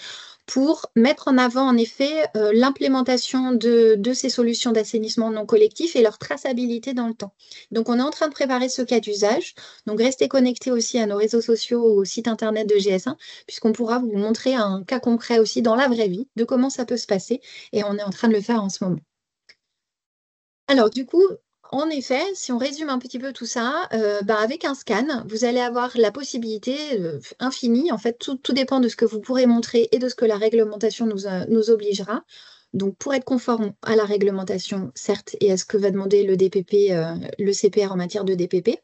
[SPEAKER 1] pour mettre en avant en effet l'implémentation de ces solutions d'assainissement non collectif et leur traçabilité dans le temps. Donc, on est en train de préparer ce cas d'usage. Donc, restez connectés aussi à nos réseaux sociaux ou au site internet de GS1, puisqu'on pourra vous montrer un cas concret aussi dans la vraie vie de comment ça peut se passer. Et on est en train de le faire en ce moment. Alors, du coup, en effet, si on résume un petit peu tout ça, avec un scan, vous allez avoir la possibilité infinie. En fait, tout dépend de ce que vous pourrez montrer et de ce que la réglementation nous obligera. Donc, pour être conforme à la réglementation, certes, et à ce que va demander le DPP, le CPR en matière de DPP,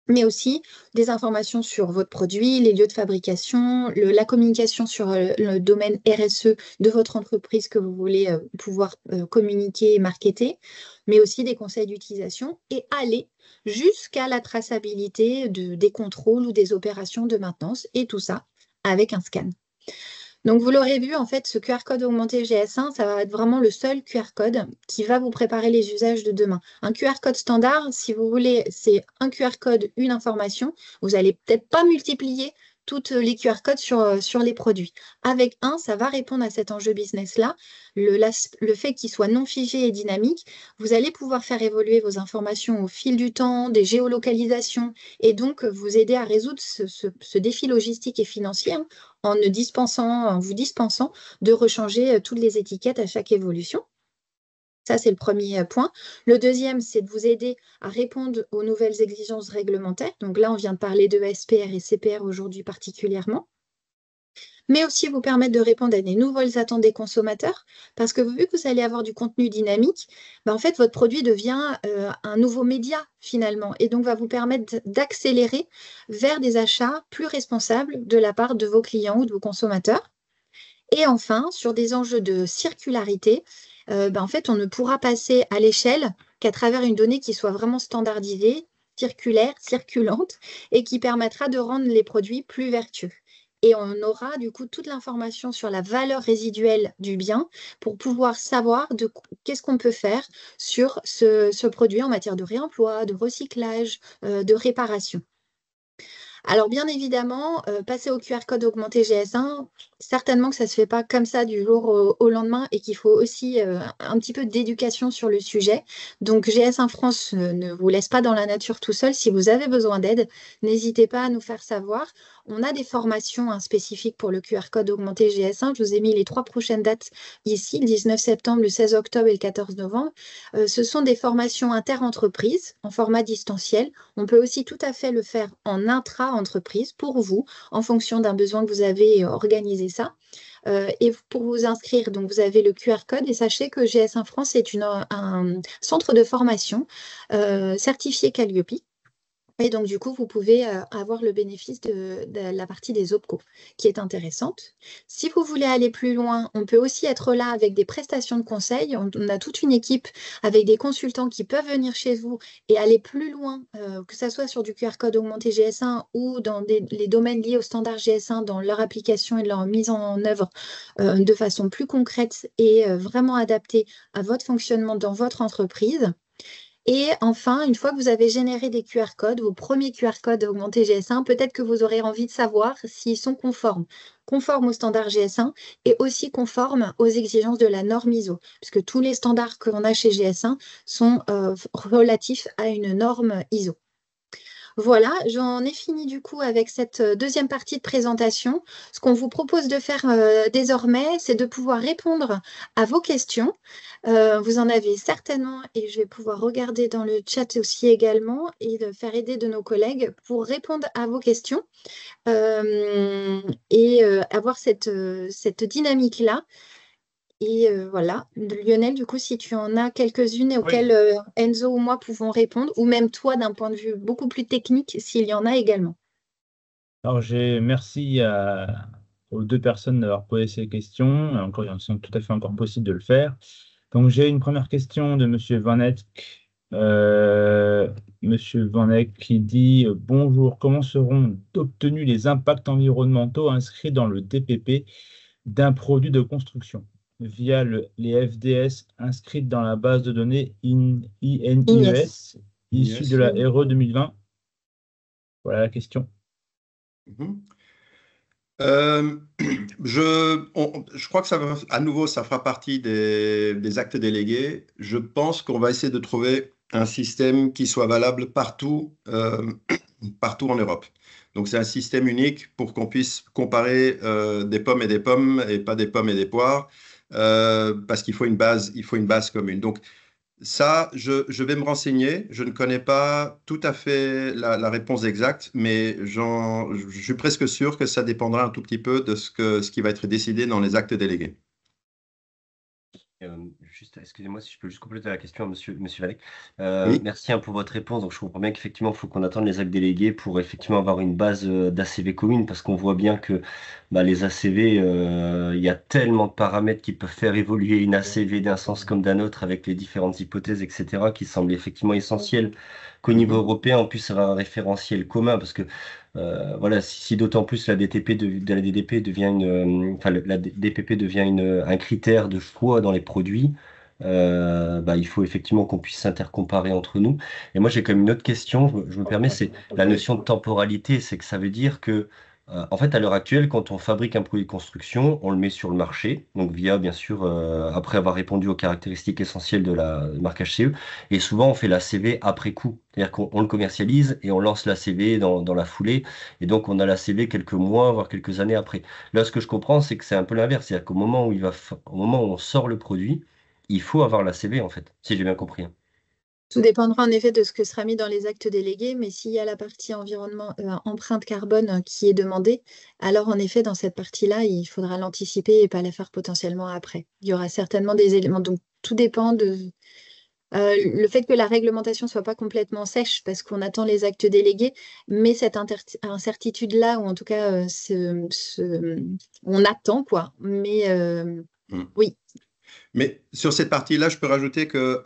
[SPEAKER 1] mais aussi des informations sur votre produit, les lieux de fabrication, la communication sur le domaine RSE de votre entreprise que vous voulez pouvoir communiquer et marketer, mais aussi des conseils d'utilisation et aller jusqu'à la traçabilité des contrôles ou des opérations de maintenance et tout ça avec un scan. Donc, vous l'aurez vu, en fait, ce QR code augmenté GS1, ça va être vraiment le seul QR code qui va vous préparer les usages de demain. Un QR code standard, si vous voulez, c'est un QR code, une information. Vous n'allez peut-être pas multiplier toutes les QR codes sur les produits. Avec un, ça va répondre à cet enjeu business-là. Le fait qu'il soit non figé et dynamique, vous allez pouvoir faire évoluer vos informations au fil du temps, des géolocalisations, et donc vous aider à résoudre ce défi logistique et financier, hein, en vous dispensant de rechanger toutes les étiquettes à chaque évolution. Ça, c'est le premier point. Le deuxième, c'est de vous aider à répondre aux nouvelles exigences réglementaires. Donc là, on vient de parler de SPR et CPR aujourd'hui particulièrement. Mais aussi vous permettre de répondre à des nouvelles attentes des consommateurs, parce que vu que vous allez avoir du contenu dynamique, en fait, votre produit devient un nouveau média finalement, et donc va vous permettre d'accélérer vers des achats plus responsables de la part de vos clients ou de vos consommateurs. Et enfin, sur des enjeux de circularité, en fait, on ne pourra passer à l'échelle qu'à travers une donnée qui soit vraiment standardisée, circulaire, circulante, et qui permettra de rendre les produits plus vertueux. Et on aura du coup toute l'information sur la valeur résiduelle du bien pour pouvoir savoir qu'est-ce qu'on peut faire sur ce produit en matière de réemploi, de recyclage, de réparation. Alors, bien évidemment, passer au QR code augmenté GS1, certainement que ça ne se fait pas comme ça du jour au lendemain et qu'il faut aussi un petit peu d'éducation sur le sujet. Donc, GS1 France ne vous laisse pas dans la nature tout seul. Si vous avez besoin d'aide, n'hésitez pas à nous faire savoir. On a des formations spécifiques pour le QR code augmenté GS1. Je vous ai mis les 3 prochaines dates ici, le 19 septembre, le 16 octobre et le 14 novembre. Ce sont des formations inter-entreprises en format distanciel. On peut aussi tout à fait le faire en intra-entreprise pour vous, en fonction d'un besoin que vous avez organisé ça. Et pour vous inscrire, donc vous avez le QR code, et sachez que GS1 France est un centre de formation certifié Calliope. Et donc, du coup, vous pouvez avoir le bénéfice de la partie des OPCO, qui est intéressante. Si vous voulez aller plus loin, on peut aussi être là avec des prestations de conseil. On a toute une équipe avec des consultants qui peuvent venir chez vous et aller plus loin, que ce soit sur du QR code augmenté GS1 ou dans les domaines liés au standard GS1, dans leur application et leur mise en œuvre de façon plus concrète et vraiment adaptée à votre fonctionnement dans votre entreprise. Et enfin, une fois que vous avez généré des QR codes, vos premiers QR codes augmentés GS1, peut-être que vous aurez envie de savoir s'ils sont conformes au standard GS1 et aussi conformes aux exigences de la norme ISO, puisque tous les standards que l'on a chez GS1 sont relatifs à une norme ISO. Voilà, j'en ai fini du coup avec cette deuxième partie de présentation. Ce qu'on vous propose de faire désormais, c'est de pouvoir répondre à vos questions. Vous en avez certainement, et je vais pouvoir regarder dans le chat aussi également et de faire aider de nos collègues pour répondre à vos questions et avoir cette dynamique-là. Et voilà, Lionel, du coup, si tu en as quelques-unes et auxquelles Enzo ou moi pouvons répondre, ou même toi d'un point de vue beaucoup plus technique, s'il y en a également.
[SPEAKER 3] Alors, merci aux deux personnes d'avoir posé ces questions. Encore, il semble tout à fait encore possible de le faire. Donc, j'ai une première question de Monsieur Van Eyck. Euh, Monsieur Van Eyck qui dit bonjour, comment seront obtenus les impacts environnementaux inscrits dans le DPP d'un produit de construction via les FDS inscrites dans la base de données
[SPEAKER 1] Ignace.
[SPEAKER 3] INIES issue de
[SPEAKER 2] Yes.
[SPEAKER 3] la RE 2020? Voilà la question.
[SPEAKER 2] Mhm. Euh, je crois que ça va, à nouveau, ça fera partie des actes délégués. Je pense qu'on va essayer de trouver un système qui soit valable partout, partout en Europe. Donc, c'est un système unique pour qu'on puisse comparer des pommes et pas des pommes et des poires, parce il faut une base commune. Donc, ça, je vais me renseigner. Je ne connais pas tout à fait la réponse exacte, mais je suis presque sûr que ça dépendra un tout petit peu de ce qui va être décidé dans les actes délégués.
[SPEAKER 4] Juste, excusez-moi si je peux juste compléter la question à monsieur Vallée.
[SPEAKER 2] Oui.
[SPEAKER 4] Merci hein, pour votre réponse. Donc, je comprends bien qu'effectivement, il faut qu'on attende les actes délégués pour effectivement avoir une base d'ACV commune parce qu'on voit bien que bah, les ACV, il y a tellement de paramètres qui peuvent faire évoluer une ACV d'un sens comme d'un autre avec les différentes hypothèses, etc., qui semblent effectivement essentielles qu'au niveau
[SPEAKER 2] Mhm.
[SPEAKER 4] européen, on puisse avoir un référentiel commun parce que voilà, si d'autant plus la DTP la DDP devient enfin, la DPP devient un critère de choix dans les produits, bah, il faut effectivement qu'on puisse s'intercomparer entre nous. Et moi, j'ai quand même une autre question, je me permets, c'est la notion de temporalité, c'est que ça veut dire que, en fait, à l'heure actuelle, quand on fabrique un produit de construction, on le met sur le marché, donc via, bien sûr, après avoir répondu aux caractéristiques essentielles de la marque HCE, et souvent on fait la CV après coup. C'est-à-dire qu'on le commercialise et on lance la CV dans la foulée. Et donc, on a la CV quelques mois, voire quelques années après. Là, ce que je comprends, c'est que c'est un peu l'inverse. C'est-à-dire qu'au moment où au moment où on sort le produit, il faut avoir la CV, en fait, si j'ai bien compris, hein.
[SPEAKER 1] Tout dépendra en effet de ce que sera mis dans les actes délégués, mais s'il y a la partie empreinte carbone qui est demandée, alors en effet, dans cette partie-là, il faudra l'anticiper et pas la faire potentiellement après. Il y aura certainement des éléments. Donc, tout dépend de le fait que la réglementation soit pas complètement sèche, parce qu'on attend les actes délégués, mais cette incertitude-là, ou en tout cas, on attend, quoi. Mais
[SPEAKER 2] Mhm.
[SPEAKER 1] oui,
[SPEAKER 2] Mais sur cette partie-là, je peux rajouter que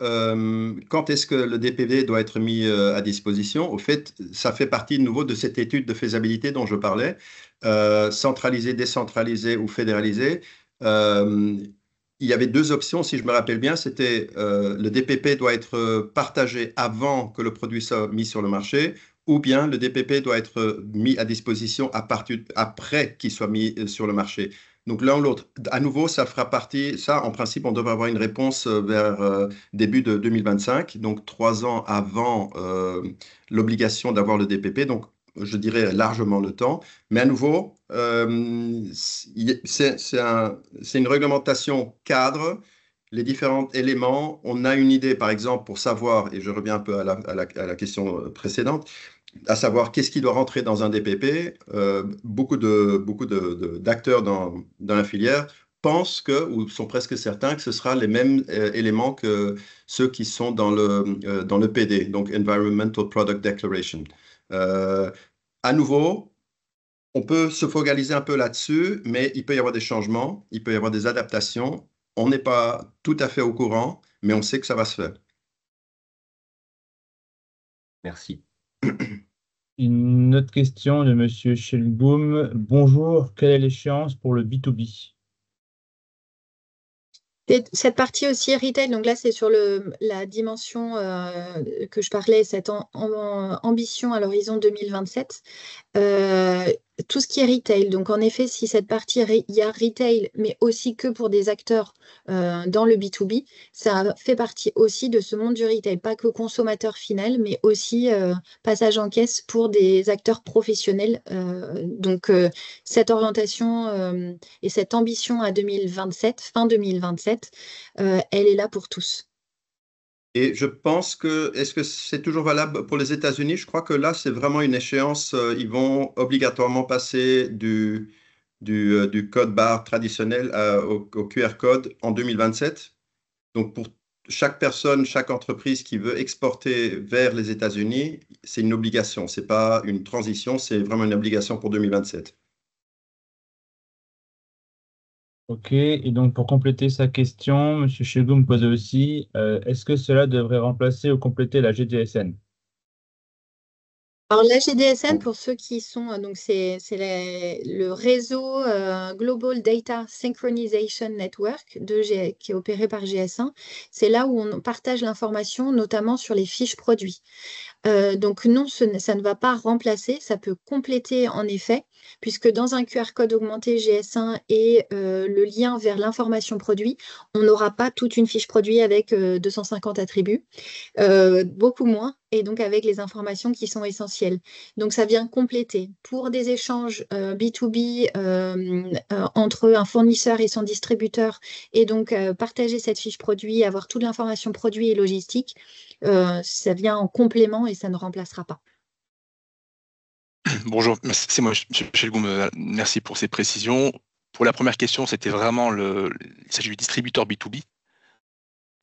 [SPEAKER 2] quand est-ce que le DPV doit être mis à disposition? Au fait, ça fait partie de nouveau de cette étude de faisabilité dont je parlais, centralisé, décentralisé ou fédéralisé. Euh, il y avait deux options, si je me rappelle bien, c'était le DPP doit être partagé avant que le produit soit mis sur le marché, ou bien le DPP doit être mis à disposition après qu'il soit mis sur le marché. Donc l'un ou l'autre. À nouveau, ça fera partie, ça en principe, on devrait avoir une réponse vers début de 2025, donc 3 ans avant l'obligation d'avoir le DPP, donc je dirais largement le temps. Mais à nouveau, c'est une réglementation cadre, les différents éléments. On a une idée, par exemple, pour savoir, et je reviens un peu à la question précédente, à savoir qu'est-ce qui doit rentrer dans un DPP. D'acteurs dans la filière pensent que, ou sont presque certains que ce sera les mêmes éléments que ceux qui sont dans le PD, donc Environmental Product Declaration. Euh, à nouveau, on peut se focaliser un peu là-dessus, mais il peut y avoir des changements, il peut y avoir des adaptations. On n'est pas tout à fait au courant, mais on sait que ça va se faire.
[SPEAKER 4] Merci.
[SPEAKER 3] Une autre question de Monsieur Schelboum. Bonjour, quelle est l'échéance pour le B2B?
[SPEAKER 1] Cette partie aussi retail, donc là c'est sur la dimension que je parlais, cette ambition à l'horizon 2027. Euh, Tout ce qui est retail, donc en effet, si cette partie, il y a retail, mais aussi que pour des acteurs dans le B2B, ça fait partie aussi de ce monde du retail, pas que consommateur final, mais aussi passage en caisse pour des acteurs professionnels. Cette orientation et cette ambition à 2027, fin 2027, elle est là pour tous.
[SPEAKER 2] Et je pense que, est-ce que c'est toujours valable pour les États-Unis? Je crois que là, c'est vraiment une échéance. Ils vont obligatoirement passer du code barre traditionnel au QR code en 2027. Donc, chaque personne, chaque entreprise qui veut exporter vers les États-Unis, c'est une obligation. Ce n'est pas une transition, c'est vraiment une obligation pour 2027.
[SPEAKER 3] Ok, et donc pour compléter sa question, M. Chegou me posait aussi, est-ce que cela devrait remplacer ou compléter la GDSN?
[SPEAKER 1] Alors, la GDSN, pour ceux qui sont, donc c'est le réseau Global Data Synchronization Network qui est opéré par GS1. C'est là où on partage l'information, notamment sur les fiches produits. Donc non, ça ne va pas remplacer, ça peut compléter en effet, puisque dans un QR code augmenté GS1 et le lien vers l'information produit, on n'aura pas toute une fiche produit avec 250 attributs, beaucoup moins, et donc avec les informations qui sont essentielles. Donc ça vient compléter. Pour des échanges B2B entre un fournisseur et son distributeur, et donc partager cette fiche produit, avoir toute l'information produit et logistique, ça vient en complément et ça ne remplacera pas.
[SPEAKER 5] Bonjour, c'est moi, M. Chelgoum. Merci pour ces précisions. Pour la première question, c'était vraiment il s'agit du distributeur B2B,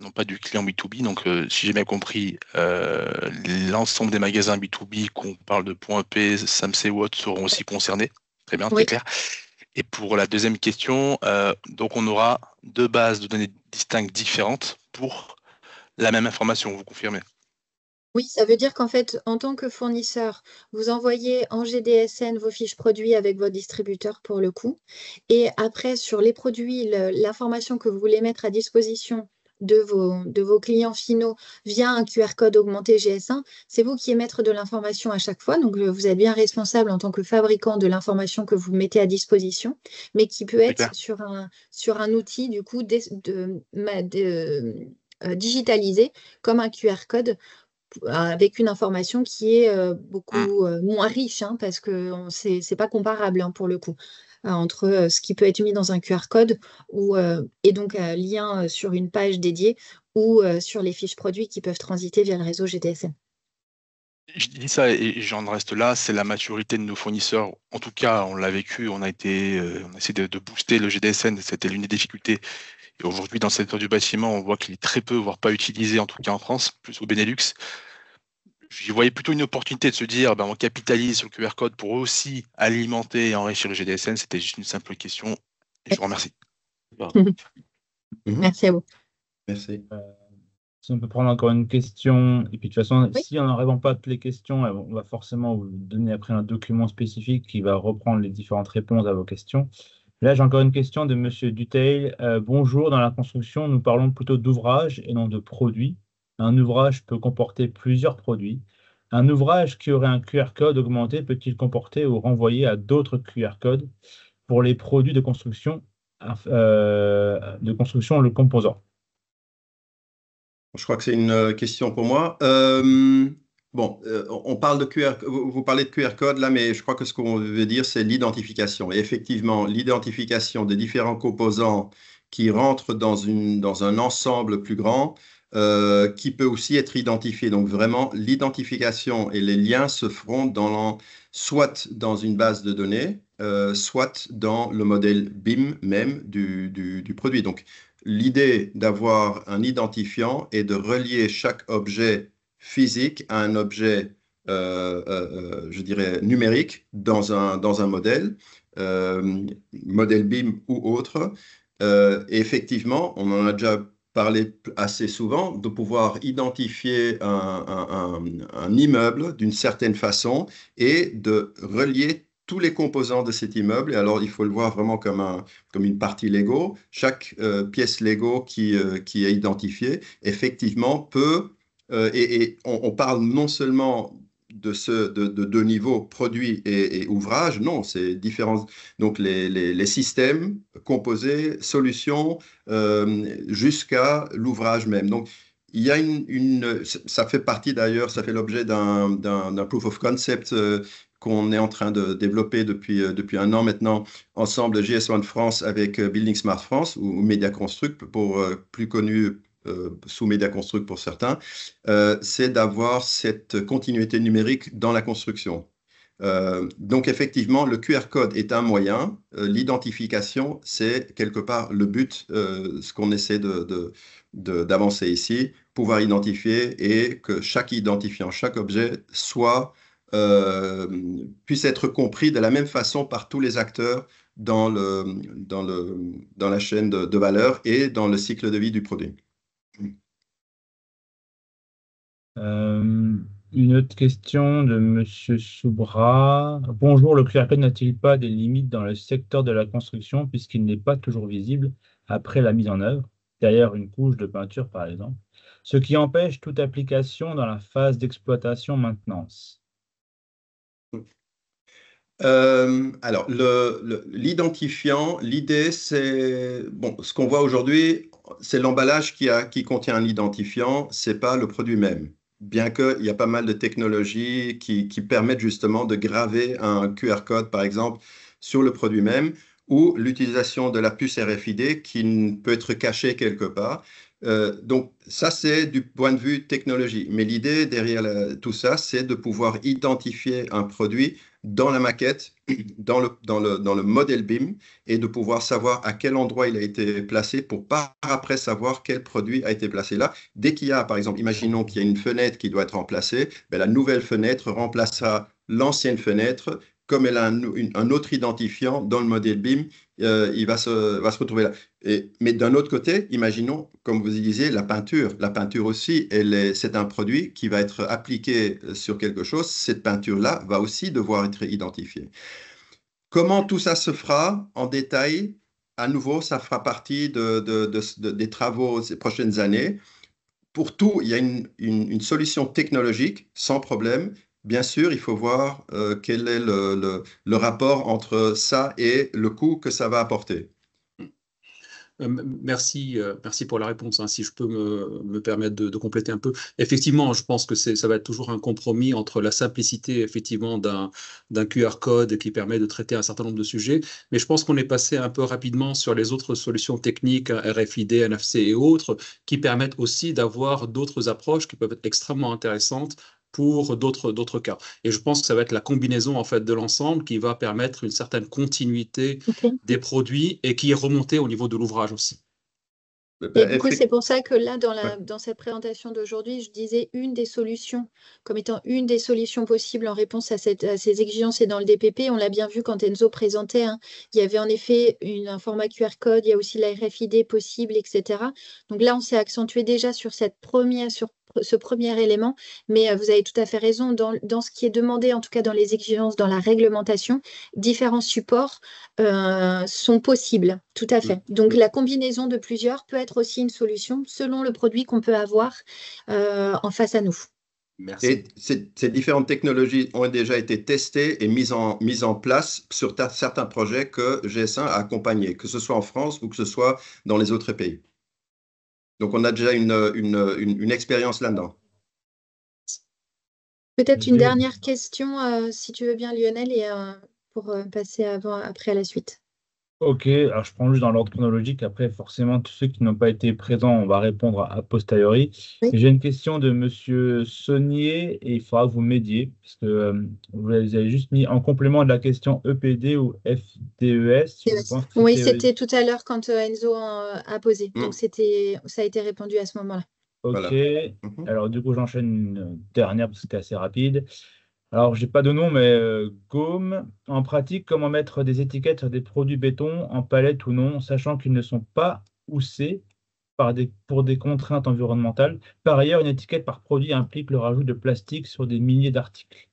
[SPEAKER 5] non pas du client B2B. Donc, si j'ai bien compris, l'ensemble des magasins B2B, qu'on parle de Point EP, Samsé ou autres, seront aussi concernés. Très bien,
[SPEAKER 1] Oui.
[SPEAKER 5] très clair. Et pour la deuxième question, donc on aura deux bases de données distinctes différentes pour la même information, vous confirmez?
[SPEAKER 1] Oui, ça veut dire qu'en fait, en tant que fournisseur, vous envoyez en GDSN vos fiches produits avec votre distributeur pour le coup. Et après, sur les produits, l'information que vous voulez mettre à disposition de vos clients finaux via un QR code augmenté GS1, c'est vous qui êtes maître de l'information à chaque fois. Donc, vous êtes bien responsable en tant que fabricant de l'information que vous mettez à disposition, mais qui peut être sur un outil, du coup, digitalisé comme un QR code avec une information qui est beaucoup moins riche, hein, parce que c'est pas comparable hein, pour le coup, entre ce qui peut être mis dans un QR code et donc un lien sur une page dédiée ou sur les fiches produits qui peuvent transiter via le réseau GDSN.
[SPEAKER 5] Je dis ça et j'en reste là, c'est la maturité de nos fournisseurs. En tout cas, on l'a vécu, on a essayé de booster le GDSN, c'était l'une des difficultés. Et aujourd'hui, dans le secteur du bâtiment, on voit qu'il est très peu, voire pas utilisé, en tout cas en France, plus au Benelux. J'y voyais plutôt une opportunité de se dire, on capitalise sur le QR code pour aussi alimenter et enrichir le GDSN. C'était juste une simple question. Et je vous remercie.
[SPEAKER 1] Merci à vous.
[SPEAKER 2] Merci.
[SPEAKER 3] Si on peut prendre encore une question, et puis de toute façon,
[SPEAKER 1] Oui.
[SPEAKER 3] si on n'en répond pas à toutes les questions, on va forcément vous donner après un document spécifique qui va reprendre les différentes réponses à vos questions. Là, j'ai encore une question de M. Dutheil. Bonjour, dans la construction, nous parlons plutôt d'ouvrage et non de produits. Un ouvrage peut comporter plusieurs produits. Un ouvrage qui aurait un QR code augmenté peut-il comporter ou renvoyer à d'autres QR codes pour les produits de construction le composant?
[SPEAKER 2] Je crois que c'est une question pour moi. On parle de QR, vous parlez de QR code là, mais je crois que ce qu'on veut dire, c'est l'identification. Et effectivement, l'identification des différents composants qui rentrent dans un ensemble plus grand, qui peut aussi être identifié. Donc vraiment, l'identification et les liens se feront soit dans une base de données, soit dans le modèle BIM même du produit. Donc, l'idée d'avoir un identifiant est de relier chaque objet physique à un objet, je dirais, numérique dans un modèle, modèle BIM ou autre. Et effectivement, on en a déjà parlé assez souvent, de pouvoir identifier un immeuble d'une certaine façon et de relier tous les composants de cet immeuble. Et alors, il faut le voir vraiment comme une partie Lego. Chaque pièce Lego qui est identifiée, effectivement, peut... et on parle non seulement de deux niveaux, produit et ouvrage, non, c'est différent. Donc, les systèmes composés, solutions, jusqu'à l'ouvrage même. Donc, il y a ça fait partie d'ailleurs, ça fait l'objet d'un proof of concept qu'on est en train de développer depuis un an maintenant, ensemble GS1 France avec Building Smart France ou MediaConstruct, plus connu sous MediaConstruct pour certains, c'est d'avoir cette continuité numérique dans la construction. Donc effectivement, le QR code est un moyen. L'identification, c'est quelque part le but, ce qu'on essaie d'avancer ici, pouvoir identifier et que chaque identifiant, chaque objet puisse être compris de la même façon par tous les acteurs dans la chaîne de valeur et dans le cycle de vie du produit.
[SPEAKER 3] Une autre question de Monsieur Soubra. Bonjour, le QR code n'a-t-il pas des limites dans le secteur de la construction puisqu'il n'est pas toujours visible après la mise en œuvre, derrière une couche de peinture par exemple, ce qui empêche toute application dans la phase d'exploitation-maintenance?
[SPEAKER 2] Alors, l'identifiant, l'idée, c'est, bon, ce qu'on voit aujourd'hui, c'est l'emballage qui contient un identifiant, c'est pas le produit même. Bien qu'il y a pas mal de technologies qui permettent justement de graver un QR code, par exemple, sur le produit même, ou l'utilisation de la puce RFID qui peut être cachée quelque part. Donc, ça, c'est du point de vue technologie. Mais l'idée derrière tout ça, c'est de pouvoir identifier un produit dans la maquette, dans le modèle BIM, et de pouvoir savoir à quel endroit il a été placé pour par après savoir quel produit a été placé là. Dès qu'il y a, par exemple, imaginons qu'il y a une fenêtre qui doit être remplacée, ben, la nouvelle fenêtre remplacera l'ancienne fenêtre. Comme elle a un autre identifiant dans le modèle BIM, il va se retrouver là. Mais d'un autre côté, imaginons, comme vous disiez, la peinture. La peinture aussi, c'est un produit qui va être appliqué sur quelque chose. Cette peinture-là va aussi devoir être identifiée. Comment tout ça se fera en détail? À nouveau, ça fera partie des travaux ces prochaines années. Pour tout, il y a une solution technologique sans problème. Bien sûr, il faut voir quel est le rapport entre ça et le coût que ça va apporter.
[SPEAKER 6] Merci pour la réponse. Si je peux me permettre de compléter un peu. Effectivement, je pense que ça va être toujours un compromis entre la simplicité effectivement d'un QR code qui permet de traiter un certain nombre de sujets, mais je pense qu'on est passé un peu rapidement sur les autres solutions techniques, RFID, NFC et autres, qui permettent aussi d'avoir d'autres approches qui peuvent être extrêmement intéressantes pour d'autres cas. Et je pense que ça va être la combinaison en fait de l'ensemble qui va permettre une certaine continuité des produits et qui est remontée au niveau de l'ouvrage aussi.
[SPEAKER 1] Et du coup, c'est pour ça que là, dans cette présentation d'aujourd'hui, je disais une des solutions, comme étant une des solutions possibles en réponse à ces exigences et dans le DPP. On l'a bien vu quand Enzo présentait, hein, il y avait en effet un format QR code, il y a aussi la RFID possible, etc. Donc là, on s'est accentué déjà sur ce premier élément, mais vous avez tout à fait raison. Dans ce qui est demandé, en tout cas dans les exigences, dans la réglementation, différents supports sont possibles, tout à fait. Donc la combinaison de plusieurs peut être aussi une solution selon le produit qu'on peut avoir en face à nous.
[SPEAKER 6] Merci.
[SPEAKER 2] Et ces différentes technologies ont déjà été testées et mises en place sur certains projets que GS1 a accompagnés, que ce soit en France ou que ce soit dans les autres pays. Donc, on a déjà une expérience là-dedans.
[SPEAKER 1] Peut-être une dernière question, si tu veux bien, Lionel, et pour passer après à la suite.
[SPEAKER 3] Ok, alors je prends juste dans l'ordre chronologique. Après, forcément, tous ceux qui n'ont pas été présents, on va répondre a posteriori.
[SPEAKER 1] Oui.
[SPEAKER 3] J'ai une question de Monsieur Saunier et il faudra que vous m'aidiez parce que vous avez juste mis en complément de la question EPD ou FDES. Je pense que
[SPEAKER 1] oui, c'était tout à l'heure quand Enzo a posé. Donc, ça a été répondu à ce moment-là.
[SPEAKER 3] Ok,
[SPEAKER 2] Voilà.
[SPEAKER 3] Alors du coup, j'enchaîne une dernière parce que c'était assez rapide. Alors, j'ai pas de nom, mais Gaume, en pratique, comment mettre des étiquettes sur des produits béton en palette ou non, sachant qu'ils ne sont pas houssés pour des contraintes environnementales. Par ailleurs, une étiquette par produit implique le rajout de plastique sur des milliers d'articles.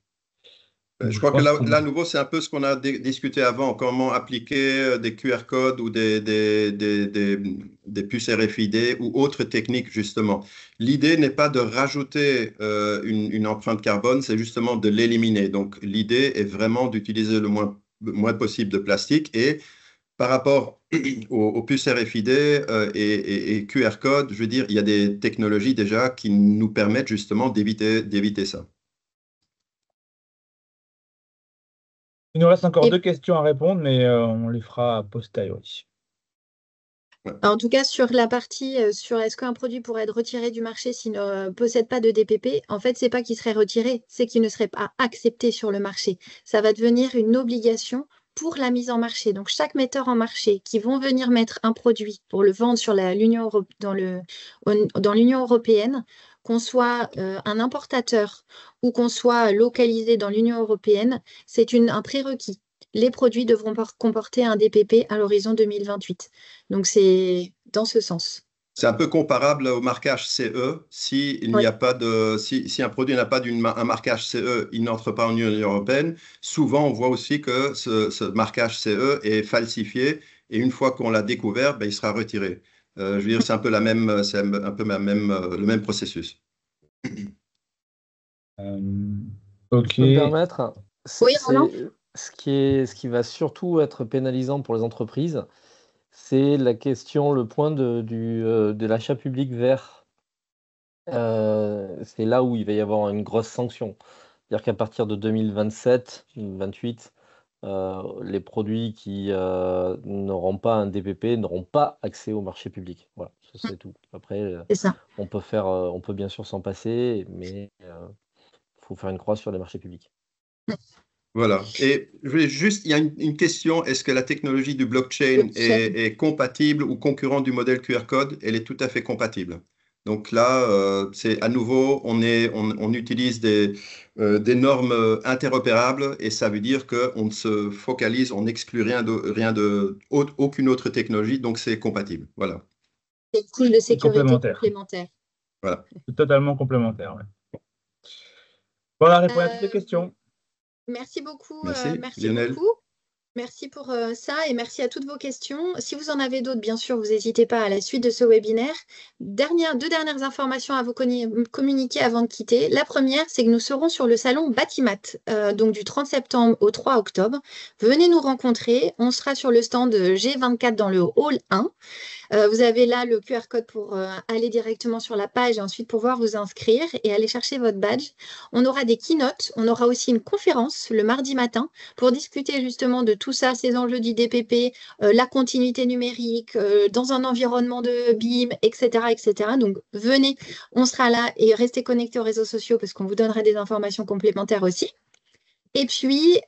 [SPEAKER 2] Je crois que là, à nouveau, c'est un peu ce qu'on a discuté avant, comment appliquer des QR codes ou des puces RFID ou autres techniques, justement. L'idée n'est pas de rajouter une empreinte carbone, c'est justement de l'éliminer. Donc, l'idée est vraiment d'utiliser le moins possible de plastique. Et par rapport aux puces RFID et QR code, je veux dire, il y a des technologies déjà qui nous permettent justement d'éviter ça.
[SPEAKER 3] Il nous reste encore deux questions à répondre, mais on les fera a posteriori.
[SPEAKER 1] En tout cas, sur la partie sur est-ce qu'un produit pourrait être retiré du marché s'il ne possède pas de DPP, en fait, c'est pas qu'il serait retiré, c'est qu'il ne serait pas accepté sur le marché. Ça va devenir une obligation pour la mise en marché. Donc, chaque metteur en marché qui vont venir mettre un produit pour le vendre sur dans l'Union européenne, qu'on soit un importateur ou qu'on soit localisé dans l'Union européenne, c'est un prérequis. Les produits devront comporter un DPP à l'horizon 2028. Donc, c'est dans ce sens.
[SPEAKER 2] C'est un peu comparable au marquage CE. Si il n'y
[SPEAKER 1] Oui,
[SPEAKER 2] a pas de, si un produit n'a pas un marquage CE, il n'entre pas en Union européenne. Souvent, on voit aussi que ce marquage CE est falsifié et une fois qu'on l'a découvert, ben, il sera retiré. Je veux dire, c'est un peu le même processus.
[SPEAKER 3] Ok.
[SPEAKER 7] Je peux me permettre,
[SPEAKER 1] oui, Roland?
[SPEAKER 7] ce qui va surtout être pénalisant pour les entreprises, c'est la question, le point de l'achat public vert. C'est là où il va y avoir une grosse sanction. C'est-à-dire qu'à partir de 2027-28, les produits qui n'auront pas un DPP n'auront pas accès au marché public. Voilà, ça, c'est tout. Après,
[SPEAKER 1] C'est ça.
[SPEAKER 7] on peut bien sûr s'en passer, mais il faut faire une croix sur les marchés publics.
[SPEAKER 2] Voilà. Et je voulais juste, il y a une question, est-ce que la technologie du blockchain est compatible ou concurrente du modèle QR code? Elle est tout à fait compatible. Donc là, c'est à nouveau, on utilise des normes interopérables et ça veut dire qu'on se focalise, on n'exclut aucune autre technologie, donc c'est compatible. Voilà.
[SPEAKER 1] C'est une couche de sécurité
[SPEAKER 3] Complémentaire.
[SPEAKER 1] complémentaire.
[SPEAKER 2] Voilà.
[SPEAKER 3] C'est totalement complémentaire. Ouais. Voilà, répondre à toutes les questions.
[SPEAKER 1] Merci beaucoup,
[SPEAKER 2] Merci,
[SPEAKER 1] merci
[SPEAKER 2] Lionel.
[SPEAKER 1] beaucoup. Merci pour ça et merci à toutes vos questions. Si vous en avez d'autres, bien sûr, vous n'hésitez pas à la suite de ce webinaire. Deux dernières informations à vous communiquer avant de quitter. La première, c'est que nous serons sur le salon Batimat, donc du 30 septembre au 3 octobre. Venez nous rencontrer. On sera sur le stand G24 dans le hall 1. Vous avez là le QR code pour aller directement sur la page et ensuite pouvoir vous inscrire et aller chercher votre badge. On aura des keynotes, on aura aussi une conférence le mardi matin pour discuter justement de tout ça, ces enjeux du DPP, la continuité numérique, dans un environnement de BIM, etc., etc. Donc venez, on sera là et restez connectés aux réseaux sociaux parce qu'on vous donnera des informations complémentaires aussi. Et puis,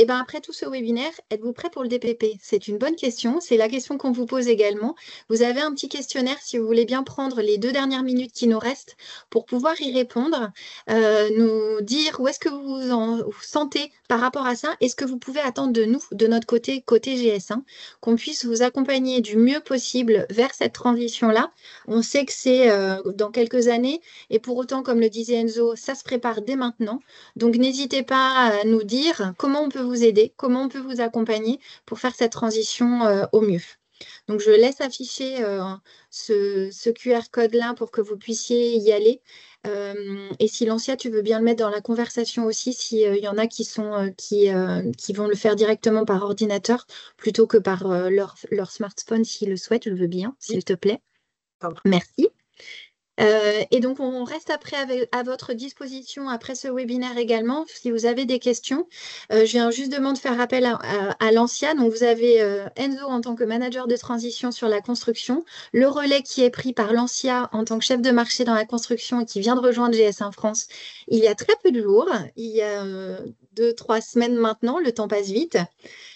[SPEAKER 1] après tout ce webinaire, êtes-vous prêt pour le DPP? C'est une bonne question. C'est la question qu'on vous pose également. Vous avez un petit questionnaire si vous voulez bien prendre les 2 dernières minutes qui nous restent pour pouvoir y répondre, nous dire où est-ce que vous sentez par rapport à ça et ce que vous pouvez attendre de nous, de notre côté GS1, qu'on puisse vous accompagner du mieux possible vers cette transition-là. On sait que c'est dans quelques années et pour autant, comme le disait Enzo, ça se prépare dès maintenant. Donc, n'hésitez pas à nous dire comment on peut vous aider, comment on peut vous accompagner pour faire cette transition au mieux. Donc, je laisse afficher ce QR code-là pour que vous puissiez y aller. Et si Lancia, tu veux bien le mettre dans la conversation aussi, s'il y en a qui vont le faire directement par ordinateur plutôt que par leur smartphone s'ils le souhaitent, je veux bien, s'il te plaît. Merci. Et donc, on reste après à votre disposition après ce webinaire également. Si vous avez des questions, je viens justement de faire appel à Lancia. Donc, vous avez Enzo en tant que manager de transition sur la construction, le relais qui est pris par Lancia en tant que chef de marché dans la construction et qui vient de rejoindre GS1 France il y a très peu de jours, il y a 2-3 semaines maintenant, le temps passe vite.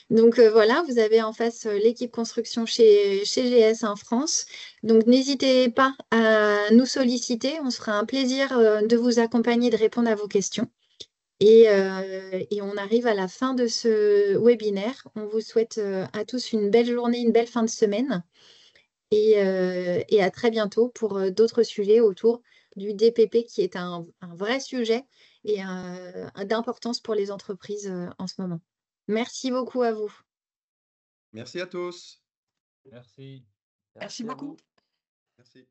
[SPEAKER 1] Donc voilà, vous avez en face l'équipe construction chez GS1 France. Donc n'hésitez pas à nous solliciter. On se fera un plaisir de vous accompagner, de répondre à vos questions. Et on arrive à la fin de ce webinaire. On vous souhaite à tous une belle journée, une belle fin de semaine. Et à très bientôt pour d'autres sujets autour du DPP qui est un vrai sujet et d'importance pour les entreprises en ce moment. Merci beaucoup à vous.
[SPEAKER 2] Merci à tous.
[SPEAKER 3] Merci.
[SPEAKER 7] Merci beaucoup.
[SPEAKER 2] Merci.